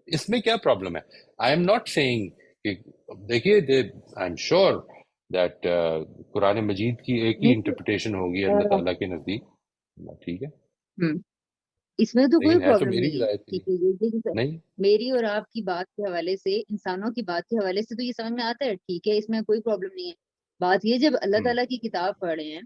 اس میں کیا پرابلم ہے؟ آئی ایم ناٹ سیئنگ کہ دیکھیے آئی ایم شیور دیٹ قرآن مجید کی ایک ہی انٹرپریٹیشن ہوگی اللہ تعالیٰ کے نزدیک, ٹھیک ہے, اس میں تو کوئی لیکن ہے تو پرابلم میری نہیں ہے. ہدایت کے ٹھیک لیے ہے, نہیں. میری اور آپ کی بات کے حوالے سے, انسانوں کی بات کے حوالے سے تو یہ سمجھ میں آتا ہے, ٹھیک ہے, اس میں کوئی پرابلم نہیں ہے. بات یہ جب اللہ تعالیٰ کی کتاب پڑھ رہے ہیں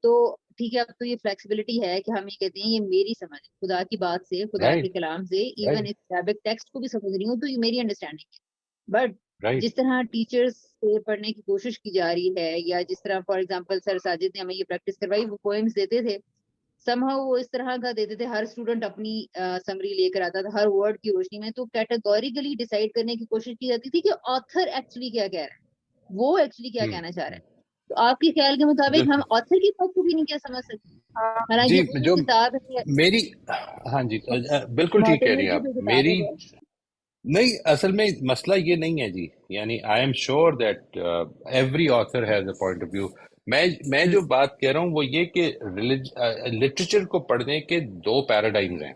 تو ٹھیک ہے, اب تو یہ فلیکسیبلٹی ہے کہ ہم یہ کہتے ہیں یہ میری سمجھ, خدا کی بات سے, خدا کے رائٹ کلام سے, ایون رائٹ اس عربک ٹیکسٹ کو بھی سمجھ رہی ہوں تو یہ میری انڈرسٹینڈنگ ہے. بٹ رائٹ جس طرح ٹیچرز سے پڑھنے کی کوشش کی جا رہی ہے, یا جس طرح فار ایگزامپل سر ساجد نے ہمیں یہ پریکٹس کروائی, وہ پوئمز دیتے تھے, somehow وہ اس طرح کا دیتے تھے, ہر اسٹوڈنٹ اپنی سمری لے کر آتا تھا ہر ورڈ کی روشنی میں, تو کیٹیگوریکلی ڈیسائیڈ کرنے کی کوشش کی جاتی تھی کہ آتھر ایکچولی کیا کہہ رہا ہے, وہ ایکچولی کیا کہنا چاہ رہا ہے. تو آپ کے خیال کے مطابق ہم آتھر کی بات کو بھی نہیں کیا سمجھ سکتے, حالانکہ جی وہ جو جو کتاب ہے میری, ہاں جی بالکل ٹھیک کہہ رہی ہیں معتمد کی آپ. جو کتاب میری ہے, نہیں, اصل میں مسئلہ یہ نہیں ہے جی, یعنی I am sure that every author has a point of view. میں جو بات کہہ رہا ہوں وہ یہ کہ لٹریچر کو پڑھنے کے دو پیراڈائمز ہیں.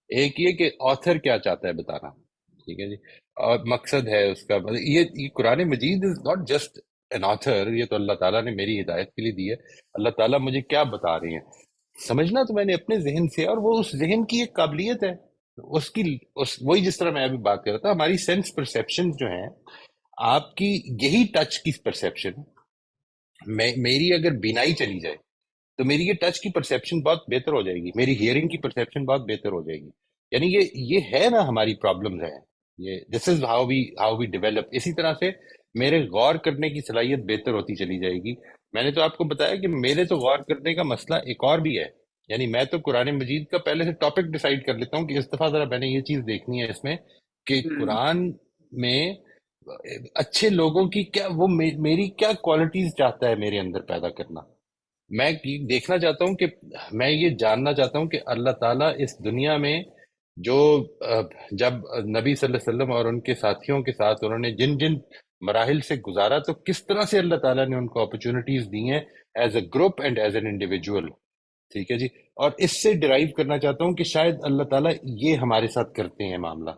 ایک یہ کہ آتھر کیا چاہتا ہے بتانا, ٹھیک ہے جی, اور مقصد ہے اس کا. یہ قرآن مجید is not just an author, یہ تو اللہ تعالیٰ نے میری ہدایت کے لیے دی ہے. اللہ تعالیٰ مجھے کیا بتا رہے ہیں سمجھنا تو میں نے اپنے ذہن سے, اور وہ اس ذہن کی ایک قابلیت ہے اس کی. وہی جس طرح میں ابھی بات کر رہا تھا, ہماری سینس پرسیپشن جو ہیں, آپ کی یہی ٹچ کی پرسیپشن, میری اگر بینائی چلی جائے تو میری یہ ٹچ کی پرسیپشن بہت بہتر ہو جائے گی, میری ہیئرنگ کی پرسیپشن بہت بہتر ہو جائے گی. یعنی یہ ہے نا ہماری پرابلمز ہے, یہ this is how we develop. اسی طرح سے میرے غور کرنے کی صلاحیت بہتر ہوتی چلی جائے گی. میں نے تو آپ کو بتایا کہ میرے تو غور کرنے کا مسئلہ ایک اور بھی ہے, یعنی میں تو قرآن مجید کا پہلے سے ٹاپک ڈیسائیڈ کر لیتا ہوں کہ اس دفعہ ذرا میں نے یہ چیز دیکھنی ہے اس میں, کہ قرآن میں اچھے لوگوں کی کیا, وہ میری کیا کوالٹیز چاہتا ہے میرے اندر پیدا کرنا. میں دیکھنا چاہتا ہوں کہ میں یہ جاننا چاہتا ہوں کہ اللہ تعالیٰ اس دنیا میں جو جب نبی صلی اللہ علیہ وسلم اور ان کے ساتھیوں کے ساتھ انہوں نے جن جن مراحل سے گزارا, تو کس طرح سے اللہ تعالیٰ نے ان کو اپرچونٹیز دی ہیں as a group and as an individual, ٹھیک ہے جی. اور اس سے ڈرائیو کرنا چاہتا ہوں کہ شاید اللہ تعالیٰ یہ ہمارے ساتھ کرتے ہیں معاملہ.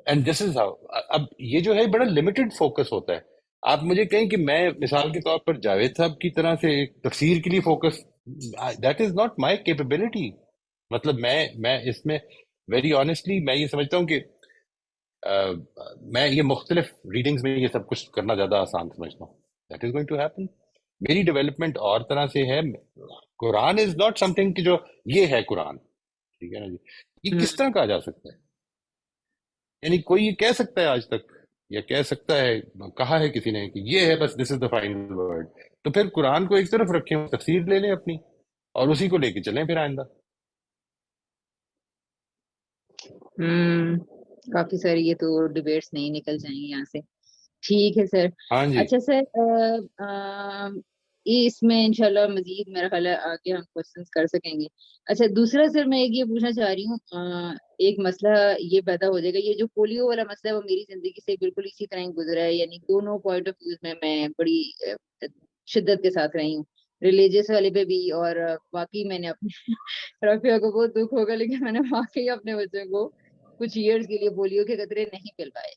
And this is how. اب یہ جو ہے بڑا لمیٹڈ فوکس ہوتا ہے. آپ مجھے کہیں کہ میں مثال کے طور پر جاوید صاحب کی طرح سے ایک تفسیر کے لیے focus, that is not my capability. مطلب میں اس میں ویری آنیسٹلی میں یہ سمجھتا ہوں کہ میں یہ مختلف ریڈنگز میں یہ سب کچھ کرنا زیادہ آسان سمجھتا ہوں. That is going to happen. میری ڈیولپمنٹ اور طرح سے ہے. قرآن از ناٹ سم تھنگ کہ جو یہ ہے قرآن, ٹھیک ہے نا جی. یہ کس طرح کہا جا سکتا ہے, یعنی کوئی یہ کہہ سکتا ہے آج تک, یا کہہ سکتا ہے, کہا ہے کسی نے کہ یہ ہے بس دس از دا فائنل ورڈ, تو پھر قرآن کو ایک طرف رکھیں, تفسیر لے لیں اپنی اور اسی کو لے کے چلیں پھر آئندہ. کافی ساری یہ تو ڈیبیٹس نہیں نکل جائیں گی یہاں سے. ٹھیک ہے سر. ہاں جی. اچھا سر, اس میں انشاءاللہ مزید میرا خیال ہے آگے ہم کوشچنس کر سکیں گے. اچھا دوسرا سر میں یہ پوچھنا چاہ رہی ہوں, ایک مسئلہ یہ پیدا ہو جائے گا, یہ جو پولیو والا مسئلہ ہے وہ میری زندگی سے بالکل اسی طرح ہی گزرا ہے, یعنی دونوں پوائنٹ آف ویوز میں بڑی شدت کے ساتھ رہی ہوں, ریلیجیس والے پہ بھی, اور واقعی میں نے اپنے رفیہ کو بہت دکھ ہوگا لیکن میں نے واقعی اپنے بچوں کو کچھ ایئرز کے لیے پولیو کے قطرے نہیں پل پائے.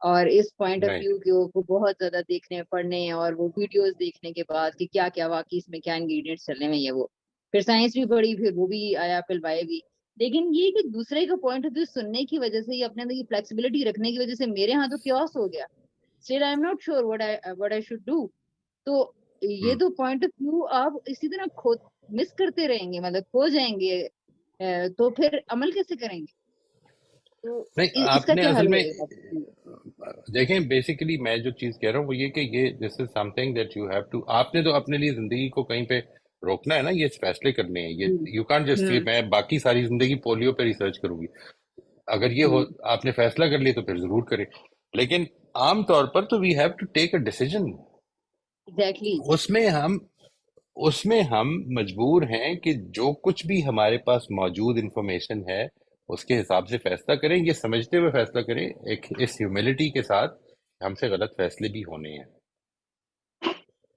اور اس پوائنٹ آف رائٹ ویو کو بہت زیادہ دیکھنے پڑھنے اور وہ ویڈیوز دیکھنے کے بعد کہ کیا کیا واقعی اس میں کیا انگریڈینٹس چلنے میں, یہ وہ پھر سائنس بھی پڑھی, پھر وہ بھی آیا پلوائے بھی. لیکن یہ کہ دوسرے کا پوائنٹ آف ویو سننے کی وجہ سے یا اپنے اندر کی فلیکسیبلٹی رکھنے کی وجہ سے میرے ہاں تو کیوس ہو گیا. Still I am not sure what I should do. تو یہ تو پوائنٹ آف ویو آپ اسی طرح مس کرتے رہیں گے, مطلب کھو جائیں گے, تو پھر عمل کیسے کریں گے؟ تو نہیں. اس آپ کا نے کیا حل اصل میں ہوئے گا؟ دیکھیں بیسیکلی میں جو چیز کہہ رہا ہوں وہ یہ کہ یہ this is something that you have to, آپ نے تو اپنے لیے زندگی کو کہیں پہ روکنا ہے نا, یہ فیصلے کرنے ہیں. یہ یو کانٹ جسٹ کہ میں باقی ساری زندگی پولیو پہ ریسرچ کروں گی. اگر یہ ہو آپ نے فیصلہ کر لیا تو پھر ضرور کریں, لیکن عام طور پر تو we have to take a decision. Exactly. اس میں ہم مجبور ہیں کہ جو کچھ بھی ہمارے پاس موجود انفارمیشن ہے اس کے حساب سے فیصلہ کریں, یہ سمجھتے ہوئے فیصلہ کریں ایک اس ہیوملٹی کے ساتھ ہم سے غلط فیصلے بھی ہونے ہیں.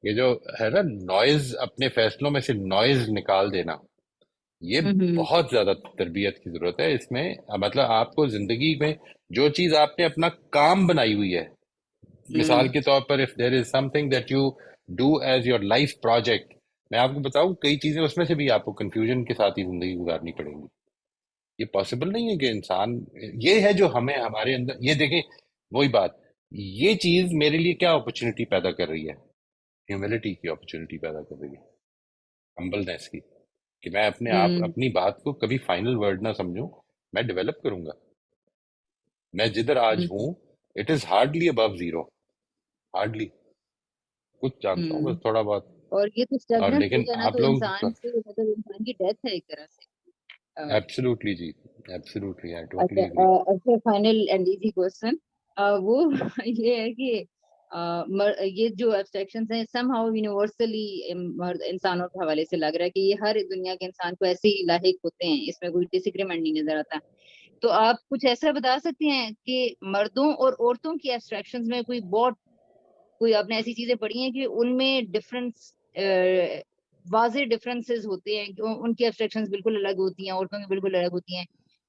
یہ جو ہے نا نوائز, اپنے فیصلوں میں سے نوائز نکال دینا, یہ بہت زیادہ تربیت کی ضرورت ہے. اس میں مطلب آپ کو زندگی میں جو چیز آپ نے اپنا کام بنائی ہوئی ہے, مثال کے طور پر if there is something that you do as your life project, میں آپ کو بتاؤں کئی چیزیں اس میں سے بھی آپ کو کنفیوژن کے ساتھ ہی زندگی گزارنی پڑیں گی. یہ پاسبل نہیں ہے کہ انسان, یہ ہے جو ہمیں ہمارے اندر, یہ دیکھیں وہی بات, یہ چیز میرے لیے کیا اپرچونٹی پیدا کر رہی ہے, ہیوملٹی کی اپرچونٹی پیدا کر رہی ہے, ہمبلنس کی, کہ میں اپنے آپ اپنی بات کو کبھی فائنل ورڈ نہ سمجھوں, میں ڈیولپ کروں گا. میں جدھر آج ہوں it is hardly above zero, hardly کچھ جانتا ہوں بس تھوڑا بہت. اور یہ تو اور اسٹیگننٹ ہو لیکن جانا آپ تو لوگ انسان سے مطلب انسان کی ڈیتھ ہے ایک طرح سے. ایبسلوٹلی جی, ایبسلوٹلی آئی ٹوٹلی اچھا ایگری. اچھا, فائنل اینڈ ایزی کوسچن وہ یہ ہے کہ یہ جو ایبسٹریکشنز ہیں سم ہاؤ یونیورسلی انسانوں کے حوالے سے لگ رہا ہے کہ یہ ہر دنیا کے انسان کو ایسے ہی لاحق ہوتے ہیں, اس میں کوئی ڈس ایگریمنٹ نہیں نظر آتا. تو آپ کچھ ایسا بتا سکتے ہیں کہ مردوں اور عورتوں کی ایبسٹریکشنز میں کوئی آپ نے ایسی چیزیں پڑھی ہیں کہ ان میں ڈفرینس, واضح ڈفرینسز ہوتے ہیں, ان کی ایبسٹریکشنز بالکل الگ ہوتی ہیں, عورتوں کی بالکل الگ ہوتی ہیں,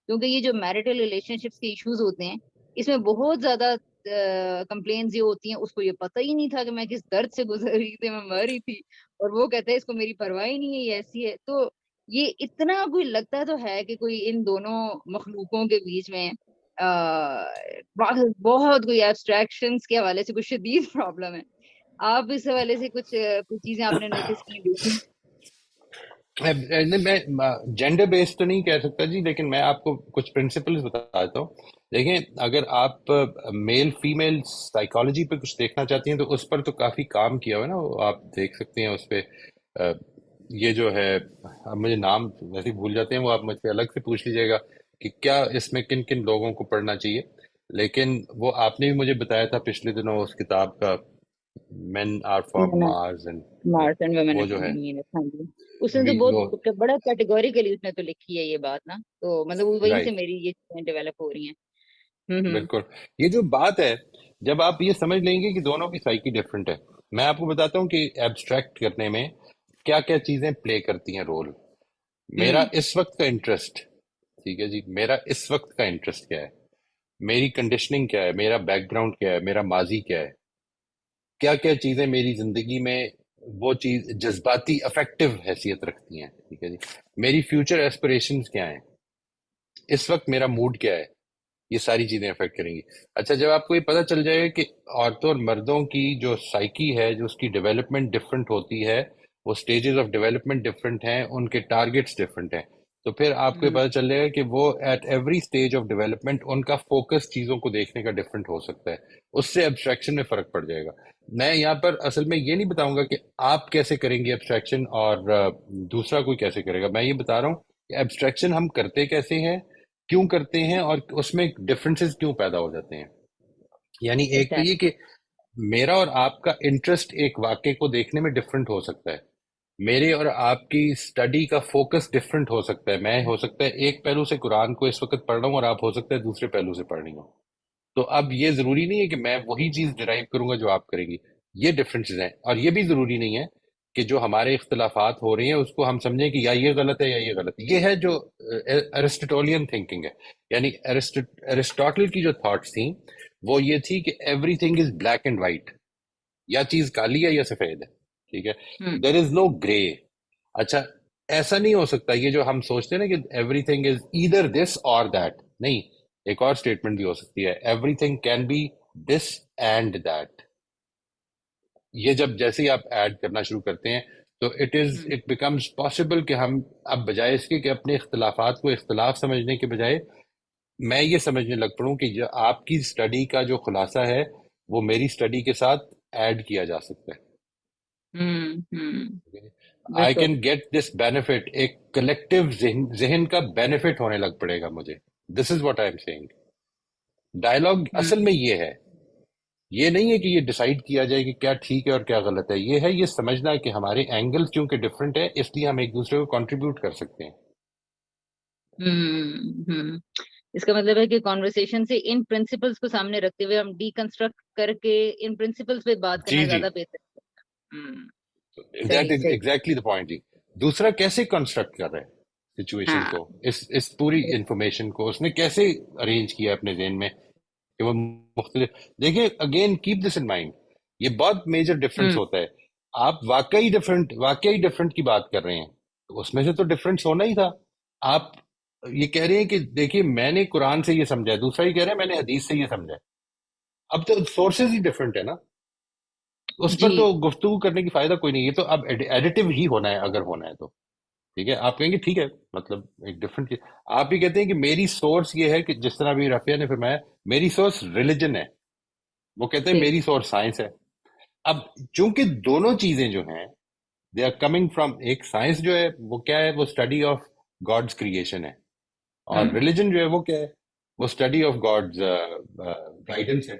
کیونکہ یہ جو میرٹل ریلیشن شپس کے ایشوز ہوتے ہیں اس میں بہت زیادہ کمپلینز یہ ہوتی ہیں, اس کو یہ پتہ ہی نہیں تھا کہ میں کس درد سے گزر رہی تھی, میں مر رہی تھی, اور وہ کہتا ہے اس کو میری پرواہ ہی نہیں ہے, یہ ایسی ہے. تو یہ اتنا کوئی لگتا تو ہے کہ کوئی ان دونوں مخلوقوں کے بیچ میں بہت کوئی ایبسٹریکشنز کے حوالے سے کچھ شدید پرابلم ہے. آپ اس حوالے سے کچھ چیزیں آپ نے نوٹس کی دیکھی؟ میں جینڈر بیس تو نہیں کہہ سکتا جی, لیکن میں آپ کو کچھ پرنسپلز بتا دیتا ہوں. دیکھیں اگر آپ میل فیمیل سائیکالوجی پہ کچھ دیکھنا چاہتی ہیں تو اس پر تو کافی کام کیا ہوا ہے نا, وہ آپ دیکھ سکتے ہیں اس پہ. یہ جو ہے, اب مجھے نام ویسے بھول جاتے ہیں, وہ آپ مجھ سے الگ سے پوچھ لیجیے گا کہ کیا اس میں کن کن لوگوں کو پڑھنا چاہیے. لیکن وہ آپ نے بھی مجھے بتایا تھا پچھلے دنوں اس کتاب کا, men are from Mars and Mars and women وہ آر جو ہے فرام وینس. ہاں جی, اس نے تو وہ بہت بڑا کیٹیگوریکلی اس نے تو لکھی ہے یہ بات نا, تو مطلب وہیں سے رائٹ, میری یہ چیزیں ڈیولپ ہو رہی ہیں. بالکل. یہ جو بات ہے, جب آپ یہ سمجھ لیں گے کہ دونوں کی سائیکی ڈفرینٹ ہے, میں آپ کو بتاتا ہوں کہ ایبسٹریکٹ کرنے میں کیا کیا چیزیں پلے کرتی ہیں رول. میرا اس وقت کا انٹرسٹ, ٹھیک ہے جی, میرا اس وقت کا انٹرسٹ کیا ہے, میری کنڈیشننگ کیا ہے, میرا بیک گراؤنڈ کیا ہے, میرا ماضی کیا ہے, کیا کیا چیزیں میری زندگی میں وہ چیز جذباتی افیکٹو حیثیت رکھتی ہیں, ٹھیک ہے جی, میری فیوچر ایسپریشنز کیا ہیں, اس وقت میرا موڈ کیا ہے, یہ ساری چیزیں افیکٹ کریں گی. اچھا, جب آپ کو یہ پتہ چل جائے کہ عورتوں اور مردوں کی جو سائیکی ہے, جو اس کی ڈیولپمنٹ ڈفرینٹ ہوتی ہے, وہ سٹیجز آف ڈیولپمنٹ ڈفرینٹ ہیں, ان کے ٹارگیٹس ڈفرینٹ ہیں, تو پھر آپ کو یہ پتہ چل جائے گا کہ وہ at every stage of development ان کا فوکس چیزوں کو دیکھنے کا ڈفرینٹ ہو سکتا ہے. اس سے ایبسٹریکشن میں فرق پڑ جائے گا. میں یہاں پر اصل میں یہ نہیں بتاؤں گا کہ آپ کیسے کریں گے ایبسٹریکشن اور دوسرا کوئی کیسے کرے گا. میں یہ بتا رہا ہوں کہ ایبسٹریکشن ہم کرتے کیسے ہیں, کیوں کرتے ہیں, اور اس میں ڈفرینسز کیوں پیدا ہو جاتے ہیں. یعنی ایک تو یہ کہ میرا اور آپ کا انٹرسٹ ایک واقعے کو دیکھنے میں ڈفرینٹ ہو سکتا ہے, میرے اور آپ کی اسٹڈی کا فوکس ڈفرینٹ ہو سکتا ہے. میں ہو سکتا ہے ایک پہلو سے قرآن کو اس وقت پڑھ رہا ہوں اور آپ ہو سکتا ہے دوسرے پہلو سے پڑھ رہی ہوں. تو اب یہ ضروری نہیں ہے کہ میں وہی چیز ڈرائیو کروں گا جو آپ کریں گی, یہ ڈفرینسز ہیں. اور یہ بھی ضروری نہیں ہے کہ جو ہمارے اختلافات ہو رہے ہیں اس کو ہم سمجھیں کہ یا یہ غلط ہے یا یہ غلط ہے. یہ ہے جو ایرسٹوٹولین تھنکنگ ہے. یعنی ایرسٹوٹل کی جو تھاٹس تھیں وہ یہ تھی کہ every thing is black and white, یا چیز کالی ہے یا سفید ہے, ٹھیک ہے, دیر از نو گرے. اچھا ایسا نہیں ہو سکتا یہ جو ہم سوچتے ہیں نا کہ ایوری تھنگ از ایدر دس اور دیٹ, نہیں, ایک اور اسٹیٹمنٹ بھی ہو سکتی ہے, everything can be this and that. یہ جب جیسے ہی آپ ایڈ کرنا شروع کرتے ہیں تو اٹ بیکمز پاسبل کہ ہم اب بجائے اس کے کہ اپنے اختلافات کو اختلاف سمجھنے کے بجائے میں یہ سمجھنے لگ پڑوں کہ جو آپ کی اسٹڈی کا جو خلاصہ ہے وہ میری اسٹڈی کے ساتھ ایڈ کیا جا سکتا ہے. I can get this benefit, ایک کلیکٹیو ذہن کا بینیفٹ ہونے لگ پڑے گا مجھے. This is what I am seeing. Dialogue اصل میں یہ ہے, یہ نہیں ہے کہ یہ ڈیسائیڈ کیا جائے کہ کیا ٹھیک ہے اور کیا غلط ہے, یہ ہے یہ سمجھنا کہ ہمارے اینگل چونکہ ڈفرینٹ ہے اس لیے ہم ایک دوسرے کو کنٹریبیوٹ کر سکتے ہیں. اس کا مطلب ہے کہ کانورسیشن سے ان پرنسپلز کو سامنے رکھتے ہوئے ہم ڈی کنسٹرکٹ کر کے ان پرنسپلز پہ بات کرنا زیادہ بہتر ہے. That is exactly the point. جی دوسرا کیسے کنسٹرکٹ کر رہے ہیں سچویشن کو, اس پوری انفارمیشن کو اس نے کیسے ارینج کیا اپنے ذہن میں کہ وہ مختلف. دیکھیں again keep this in mind, یہ بہت میجر ڈفرنس ہوتا ہے. آپ واقعی ڈفرنٹ کی بات کر رہے ہیں تو اس میں سے تو ڈفرنس ہونا ہی تھا. آپ یہ کہہ رہے ہیں کہ دیکھیے میں نے قرآن سے یہ سمجھا ہے, دوسرا یہ کہہ رہا ہے میں نے حدیث سے یہ سمجھا ہے. اب تو سورسز ہی ڈفرنٹ ہے نا, اس پر تو گفتگو کرنے کی فائدہ کوئی نہیں. یہ تو اب ایڈیٹو ہی ہونا ہے اگر ہونا ہے تو ٹھیک ہے. آپ کہیں گے ٹھیک ہے مطلب ایک ڈفرنٹ چیز. آپ ہی کہتے ہیں کہ میری سورس یہ ہے کہ جس طرح بھی رفیہ نے فرمایا میری سورس ریلیجن ہے, وہ کہتے ہیں میری سورس سائنس ہے. اب چونکہ دونوں چیزیں جو ہیں دے آر کمنگ فرام, ایک سائنس جو ہے وہ کیا ہے, وہ اسٹڈی آف گاڈز کریشن ہے, اور ریلیجن جو ہے وہ کیا ہے, وہ اسٹڈی آف گاڈز گائیڈنس ہے.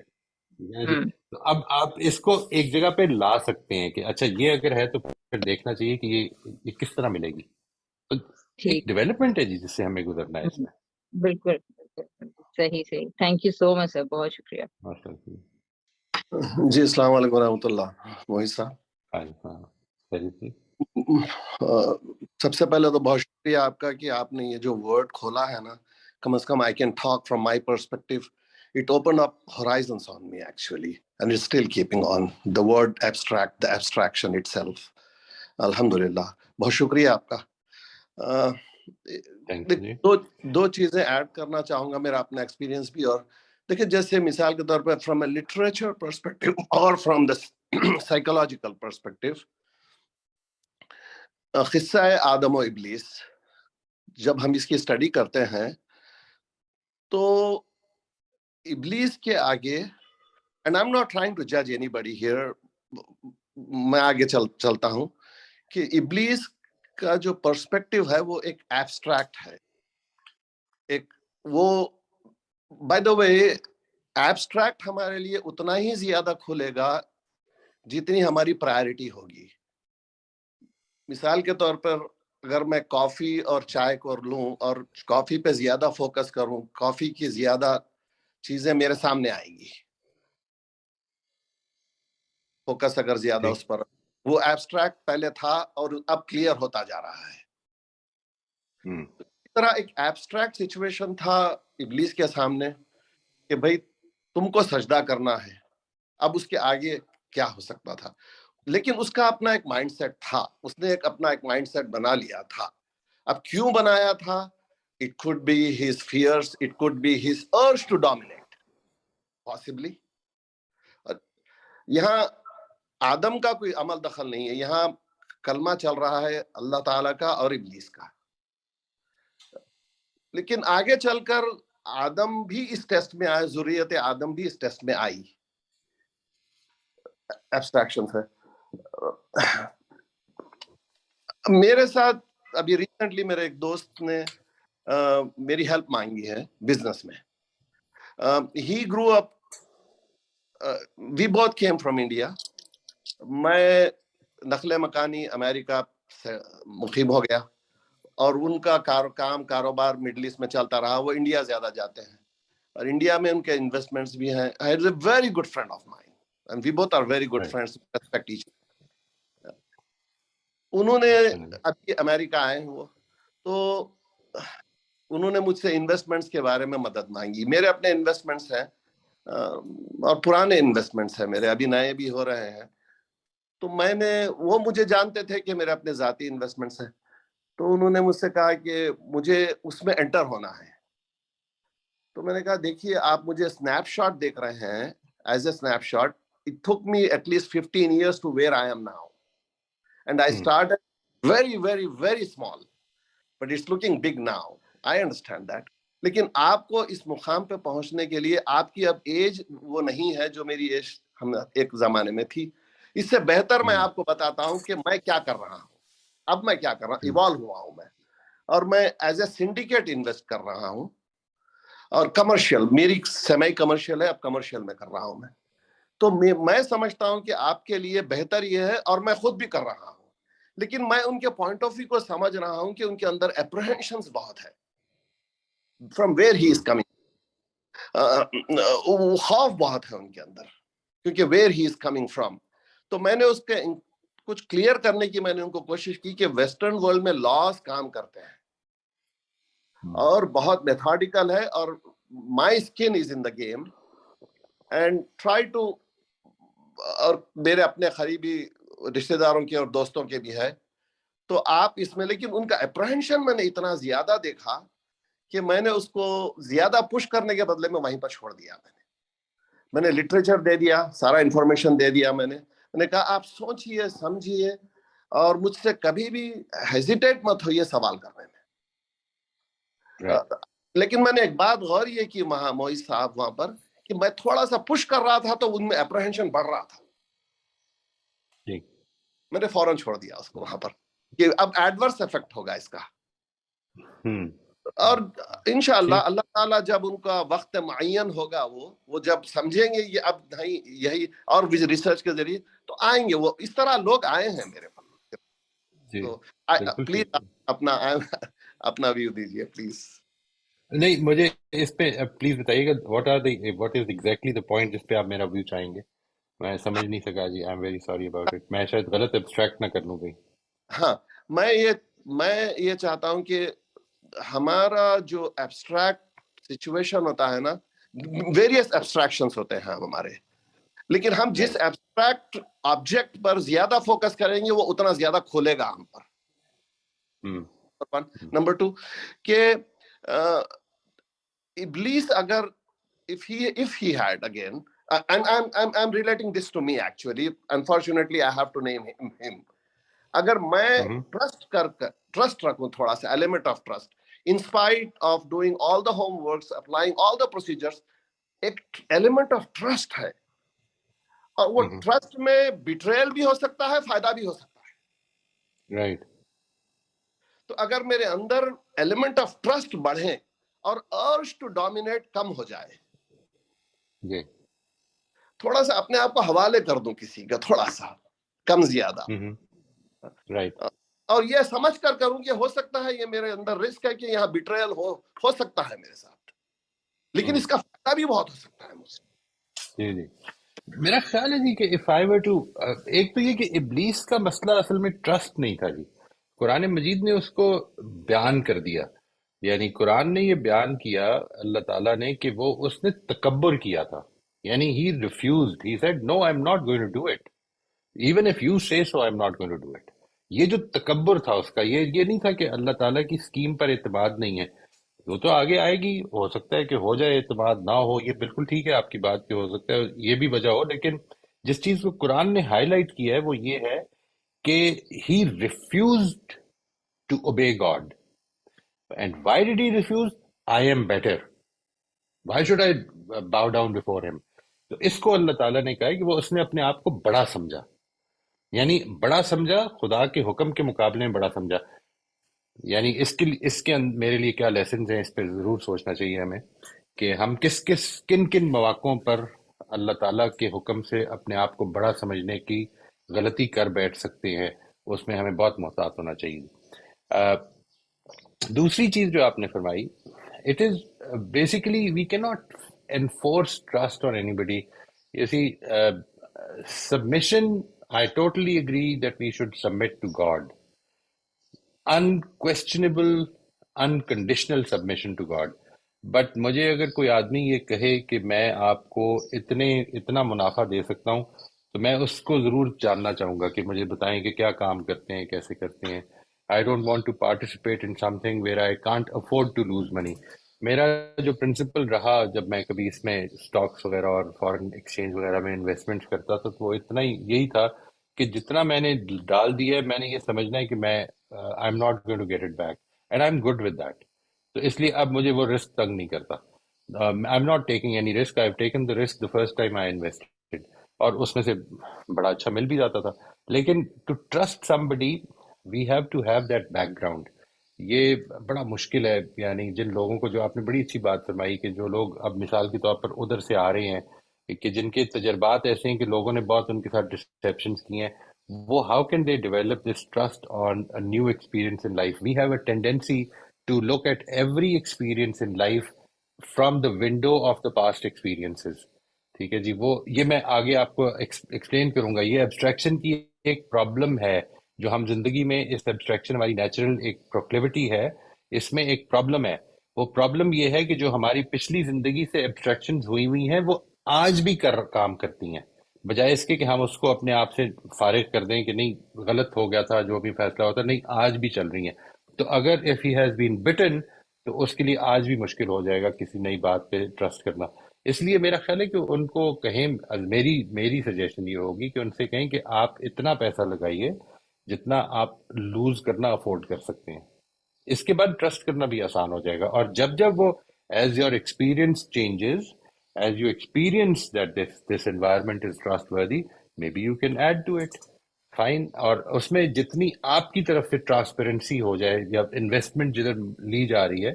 تو اب آپ اس کو ایک جگہ پہ لا سکتے ہیں کہ اچھا یہ اگر ہے تو پھر دیکھنا چاہیے کہ یہ کس طرح ملے گی. تو ایک ڈیولپمنٹ ہے جی جس سے ہمیں گزرنا ہے اس میں. بالکل صحیح. تھینک یو سو مچ سر, بہت شکریہ. جی السلام علیکم ورحمۃ اللہ. وہی صاحب سب سے پہلے تو بہت شکریہ آپ کا کہ آپ نے یہ جو ورڈ کھولا ہے نا, کم از کم I can talk from my perspective. It opened up horizons on me actually, and it's still keeping on. The word abstract, the abstraction itself. Alhamdulillah. بہت شکریہ آپ کا. دو چیزیں ایڈ کرنا چاہوں گا, میرا اپنا ایکسپیرینس بھی. اور دیکھیں جیسے مثال کے طور پر فرام اے لٹریچر پرسپیکٹو اور فرام دا سائیکولوجیکل پرسپیکٹو, قصہ آدم و ابلیس جب ہم اس کی اسٹڈی کرتے ہیں تو ابلیس کے آگے, and I'm not trying to جج اینی باڈی ہیئر, میں آگے چلتا ہوں کہ ابلیس کا جو پرسپیکٹو ہے وہ ایک ایبسٹریکٹ ہے. ایک وہ بائی دا وے ایبسٹریکٹ ہمارے لیے اتنا ہی زیادہ کھلے گا جتنی ہماری پرائرٹی ہوگی. مثال کے طور پر اگر میں کافی اور چائے کو لوں اور کافی پہ زیادہ فوکس کروں, کافی کی زیادہ چیزیں میرے سامنے آئیں گی. فوکس اگر زیادہ اس پر, وہ ایبسٹریکٹ پہلے تھا اور اب کلیئر ہوتا جا رہا ہے. اس طرح ایک ایبسٹریکٹ سچویشن تھا ابلیس کے سامنے کہ بھائی تم کو سجدہ کرنا ہے. اب اس کے آگے کیا ہو سکتا تھا, لیکن اس کا اپنا ایک مائنڈ سیٹ تھا, اس نے اپنا ایک مائنڈ سیٹ بنا لیا تھا. اب کیوں بنایا تھا, it could be his fears, it could be his urge to dominate, possibly. یہاں آدم کا کوئی عمل دخل نہیں ہے, یہاں کلمہ چل رہا ہے اللہ تعالیٰ کا اور ابلیس کا. لیکن آگے چل کر آدم بھی اس ٹیسٹ میں آئے, ذریت آدم بھی اس ٹیسٹ میں آئی. ایبسٹریکشن ہے. میرے ساتھ ابھی ریسنٹلی میرے ایک دوست نے میری ہیلپ مانگی ہے بزنس میں. He grew up, we both came from India. میں نقل مکانی امریکہ سے مقیم ہو گیا اور ان کا کاروبار مڈل ایسٹ میں چلتا رہا. وہ انڈیا زیادہ جاتے ہیں اور انڈیا میں ان کے انویسٹمنٹس بھی ہیں. I is a very good friend of mine and we both are very good friends, respect each other. انہوں نے ابھی امریکہ آئے ہیں وہ, تو انہوں نے مجھ سے انویسٹمنٹس کے بارے میں مدد مانگی. میرے اپنے انویسٹمنٹس ہیں اور پرانے انویسٹمنٹس ہیں میرے, ابھی نئے بھی ہو رہے ہیں. تو میں نے, وہ مجھے جانتے تھے کہ میرے اپنے ذاتی انویسٹمنٹس ہیں, تو انہوں نے مجھ سے کہا کہ مجھے اس میں انٹر ہونا ہے. تو میں نے کہا دیکھیے آپ مجھے اسنیپ شاٹ دیکھ رہے ہیں, as a snapshot, it took me at least 15 years to where I am now. And I started very, very, very small. But it's looking big now. I understand that. لیکن آپ کو اس مقام پہ پہنچنے کے لیے آپ کی اب ایج وہ نہیں ہے جو میری ایج ہم ایک زمانے میں تھی. اس سے بہتر میں آپ کو بتاتا ہوں کہ میں کیا کر رہا ہوں. اب میں کیا کر رہا ہوں, ایوالو ہوا ہوں میں, اور میں ایز اے سنڈیکیٹ انویسٹ کر رہا ہوں, اور کمرشل, میری سیمی کمرشل ہے, اب کمرشل میں کر رہا ہوں میں. تو میں سمجھتا ہوں کہ آپ کے لیے بہتر یہ ہے, اور میں خود بھی کر رہا ہوں, لیکن میں ان کے پوائنٹ آف ویو کو سمجھ رہا ہوں کہ ان کے اندر اپریہنشنز بہت ہے from where he is coming. خوف بہت ہے ان کے اندر, کیونکہ where he is coming from. تو میں نے اس کے کچھ کلیئر کرنے کی میں نے ان کو کوشش کی کہ ویسٹرن ورلڈ میں لاس کام کرتے ہیں اور بہت میتھاڈیکل ہے, اور my skin is in the game and try to, اور میرے اپنے قریبی رشتہ داروں کے اور دوستوں کے بھی ہے, تو آپ اس میں, لیکن ان کا اپریہنشن میں نے اتنا زیادہ دیکھا کہ میں نے اس کو زیادہ پش کرنے کے بدلے میں وہیں پر چھوڑ دیا. میں نے لٹریچر دے دیا, سارا انفارمیشن دے دیا. میں نے کہا آپ سوچئے سمجھیے, اور مجھ سے کبھی بھی ہیزیٹیٹ مت ہوئیے سوال کرنے میں. لیکن میں نے ایک بات غور یہ کی معیز صاحب وہاں پر, کہ میں تھوڑا سا پش کر رہا تھا تو ان میں اپریہنشن بڑھ رہا تھا. میں نے فوراً چھوڑ دیا اس کو وہاں پر کہ اب ایڈورس افیکٹ ہوگا اس کا. اور انشاءاللہ اللہ تعالیٰ جب ان کا وقت معین ہوگا, وہ جب سمجھیں گے یہ اب نہیں یہی, اور ریسرچ کے ذریعے تو آئیں گے. وہ اس طرح لوگ آئے ہیں میرے پاس. تو پلیز اپنا ویو دیجیے پلیز. نہیں, مجھے اس پہ پلیز بتائیے گا what is exactly the point جس پہ آپ میرا ویو چاہیں گے. میں سمجھ نہیں سکا جی, I am very sorry about it. میں شاید غلط ایبسٹریکٹ نہ کر لوں کہیں. ہاں, میں یہ چاہتا ہوں کہ ہمارا جو ایبسٹریکٹ سچویشن ہوتا ہے نا, ویریس ایبسٹریکشنز ہوتے ہیں ہمارے, لیکن ہم جس ایبسٹریکٹ آبجیکٹ پر زیادہ فوکس کریں گے وہ اتنا زیادہ کھولے گا ہم پر. نمبر 2 کہ ابلیس اگر if he had again, and I'm relating this to me actually, unfortunately I have to name him. اگر میں ٹرسٹ رکھوں, تھوڑا سا element of trust, in spite of doing all the homeworks, applying all the procedures, ایک element of trust ہے, اور وہ trust میں بیٹریل بھی ہو سکتا ہے, فائدہ بھی ہو سکتا ہے. رائٹ. تو اگر میرے اندر ایلیمنٹ آف ٹرسٹ بڑھے اور urge ٹو ڈومینیٹ کم ہو جائے, تھوڑا سا اپنے آپ کو حوالے کر دوں کسی کا, تھوڑا سا کم زیادہ, رائٹ, اور یہ سمجھ کر کروں کہ ہو سکتا ہے یہ میرے اندر رسک ہے کہ یہاں بیٹریل ہو سکتا ہے میرے ساتھ, لیکن اس کا فائدہ بھی بہت ہو سکتا ہے مجھ سے. جی جی, میرا خیال ہے جی کہ if I were to ایک تو یہ کہ ابلیس کا مسئلہ اصل میں ٹرسٹ نہیں تھا جی. قرآن مجید نے اس کو بیان کر دیا, یعنی قرآن نے یہ بیان کیا اللہ تعالیٰ نے کہ وہ اس نے تکبر کیا تھا. یعنی he refused, he said no I'm not going to do it, even if you say so I'm not going to do it. یہ جو تکبر تھا اس کا, یہ نہیں تھا کہ اللہ تعالیٰ کی اسکیم پر اعتماد نہیں ہے. وہ تو آگے آئے گی, ہو سکتا ہے کہ ہو جائے, اعتماد نہ ہو, یہ بالکل ٹھیک ہے آپ کی بات کہ ہو سکتا ہے یہ بھی وجہ ہو, لیکن جس چیز کو قرآن نے ہائی لائٹ کیا ہے وہ یہ ہے کہ he refused to obey God. And why did he refuse? I am better. Why should I bow down before him? تو اس کو اللہ تعالیٰ نے کہا کہ وہ اس نے اپنے آپ کو بڑا سمجھا, یعنی بڑا سمجھا, خدا کے حکم کے مقابلے میں بڑا سمجھا. یعنی اس کے میرے لیے کیا لیسنز ہیں, اس پہ ضرور سوچنا چاہیے ہمیں کہ ہم کن مواقعوں پر اللہ تعالیٰ کے حکم سے اپنے آپ کو بڑا سمجھنے کی غلطی کر بیٹھ سکتے ہیں. اس میں ہمیں بہت محتاط ہونا چاہیے. دوسری چیز جو آپ نے فرمائی, it is basically we key not enforce trust on anybody. You see, submission, I totally agree that we should submit to God. Unquestionable, unconditional submission to God. But مجھے اگر کوئی آدمی یہ کہے کہ میں آپ کو اتنا منافع دے سکتا ہوں تو میں اس کو ضرور جاننا چاہوں گا کہ مجھے بتائیں کہ کیا کام کرتے ہیں، کیسے کرتے ہیں. I don't want to participate in something where I can't afford to lose money. میرا جو پرنسپل رہا جب میں کبھی اس میں اسٹاکس وغیرہ اور فارن ایکسچینج وغیرہ میں انویسٹمنٹ کرتا تھا تو وہ اتنا ہی یہی تھا کہ جتنا میں نے ڈال دیا ہے میں نے یہ سمجھنا ہے کہ میں I'm not going to get it back and I'm good with that. تو اس لیے اب مجھے وہ رسک تنگ نہیں کرتا. I am not taking any risk. I have taken the risk the first time I invested اور اس میں سے بڑا اچھا مل بھی جاتا تھا. لیکن to trust somebody we have to have that background. یہ بڑا مشکل ہے. یعنی جن لوگوں کو، جو آپ نے بڑی اچھی بات فرمائی کہ جو لوگ اب مثال کے طور پر ادھر سے آ رہے ہیں کہ جن کے تجربات ایسے ہیں کہ لوگوں نے بہت ان کے ساتھ ڈسپشنس کی ہیں، وہ how can they develop this trust on new experience in life. We have a tendency to look at every experience in life from the window of the past experiences. ٹھیک ہے جی، وہ یہ میں آگے آپ کو ایکسپلین کروں گا. یہ ایبسٹریکشن کی ایک پرابلم ہے جو ہم زندگی میں، اس ایبسٹریکشن ہماری نیچرل ایک پروکلیوٹی ہے، اس میں ایک پرابلم ہے. وہ پرابلم یہ ہے کہ جو ہماری پچھلی زندگی سے ایبسٹریکشنز ہوئی ہوئی ہیں وہ آج بھی کام کرتی ہیں، بجائے اس کے کہ ہم اس کو اپنے آپ سے فارغ کر دیں کہ نہیں غلط ہو گیا تھا جو بھی فیصلہ ہوتا، نہیں آج بھی چل رہی ہیں. تو اگر if he has been bitten تو اس کے لیے آج بھی مشکل ہو جائے گا کسی نئی بات پہ ٹرسٹ کرنا. اس لیے میرا خیال ہے کہ ان کو کہیں، میری سجیشن یہ ہوگی کہ ان سے کہیں کہ آپ اتنا پیسہ لگائیے جتنا آپ لوز کرنا افورڈ کر سکتے ہیں. اس کے بعد ٹرسٹ کرنا بھی آسان ہو جائے گا. اور جب وہ as your experience changes, as you experience that this environment is trustworthy, maybe you can add to it. Fine. اور اس میں جتنی آپ کی طرف سے ٹرانسپیرنسی ہو جائے، یا انویسٹمنٹ جدھر لی جا رہی ہے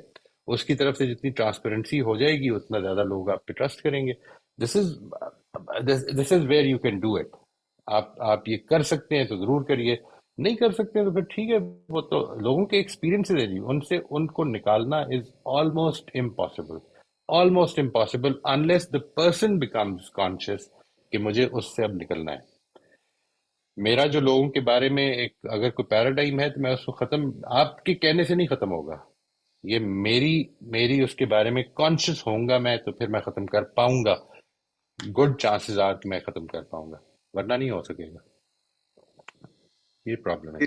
اس کی طرف سے جتنی ٹرانسپیرنسی ہو جائے گی اتنا زیادہ لوگ آپ پہ ٹرسٹ کریں گے. This is where you can do it. آپ یہ کر سکتے ہیں تو ضرور کریے، نہیں کر سکتے ہیں تو پھر ٹھیک ہے. وہ تو لوگوں کے ایکسپیرینس ہے جی، ان کو نکالنا is almost impossible. Almost impossible unless the person becomes conscious کہ مجھے اس سے اب نکلنا ہے. میرا جو لوگوں کے بارے میں ایک اگر کوئی پیراڈائم ہے تو میں اس کو ختم آپ کے کہنے سے نہیں ختم ہوگا. یہ میری اس کے بارے میں کانشیس ہوں گا میں تو پھر میں ختم کر پاؤں گا. گڈ چانسز آر کہ میں ختم کر پاؤں گا، ورنہ نہیں ہو سکے گا. یہ پرابلم ہے.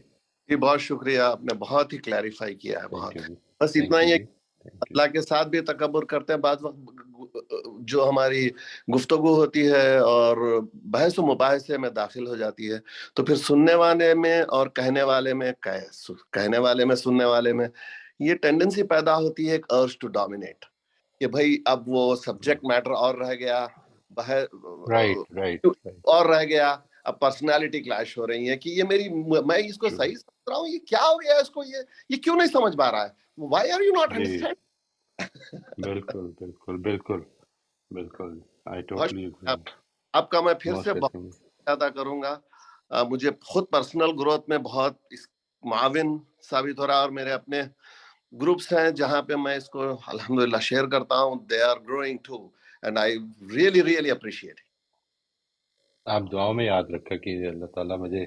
جی بہت شکریہ، آپ نے بہت ہی کلیریفائی کیا ہے. تھینک بہت یو جی. بس اتنا ہی ہے کہ اللہ کے ساتھ بھی تکبر کرتے ہیں. بعض وقت جو ہماری گفتگو ہوتی ہے اور بحث و مباحثے میں داخل ہو جاتی ہے تو پھر سننے والے میں اور کہنے والے میں سننے والے میں یہ ٹینڈنسی پیدا ہوتی ہے ایک ارج ٹو ڈومینیٹ، کہ بھائی اب وہ سبجیکٹ میٹر اور رہ گیا، رائٹ. اور رہ گیا، اب پرسنالٹی کلیش ہو رہی ہے کہ یہ میں اس کو صحیح سمجھ رہا ہوں، یہ کیا ہو گیا اس کو، یہ کیوں نہیں سمجھ پا رہا ہے. Why are you not understand. بالکل بالکل بالکل بالکل. I totally agree. آپ کا میں پھر سے Most بہت definitely. ادا کروں گا. مجھے خود پرسنل گروتھ میں بہت معاون ثابت ہو رہا ہے، اور میرے اپنے گروپس ہیں جہاں پہ میں اس کو الحمدللہ شیئر کرتا ہوں. They are growing too and I really appreciate. آپ دعاؤں میں یاد رکھا کہ اللہ تعالیٰ مجھے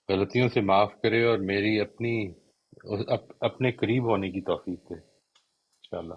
غلطیوں سے معاف کرے اور میری اپنے قریب ہونے کی توفیق دے انشاءاللہ.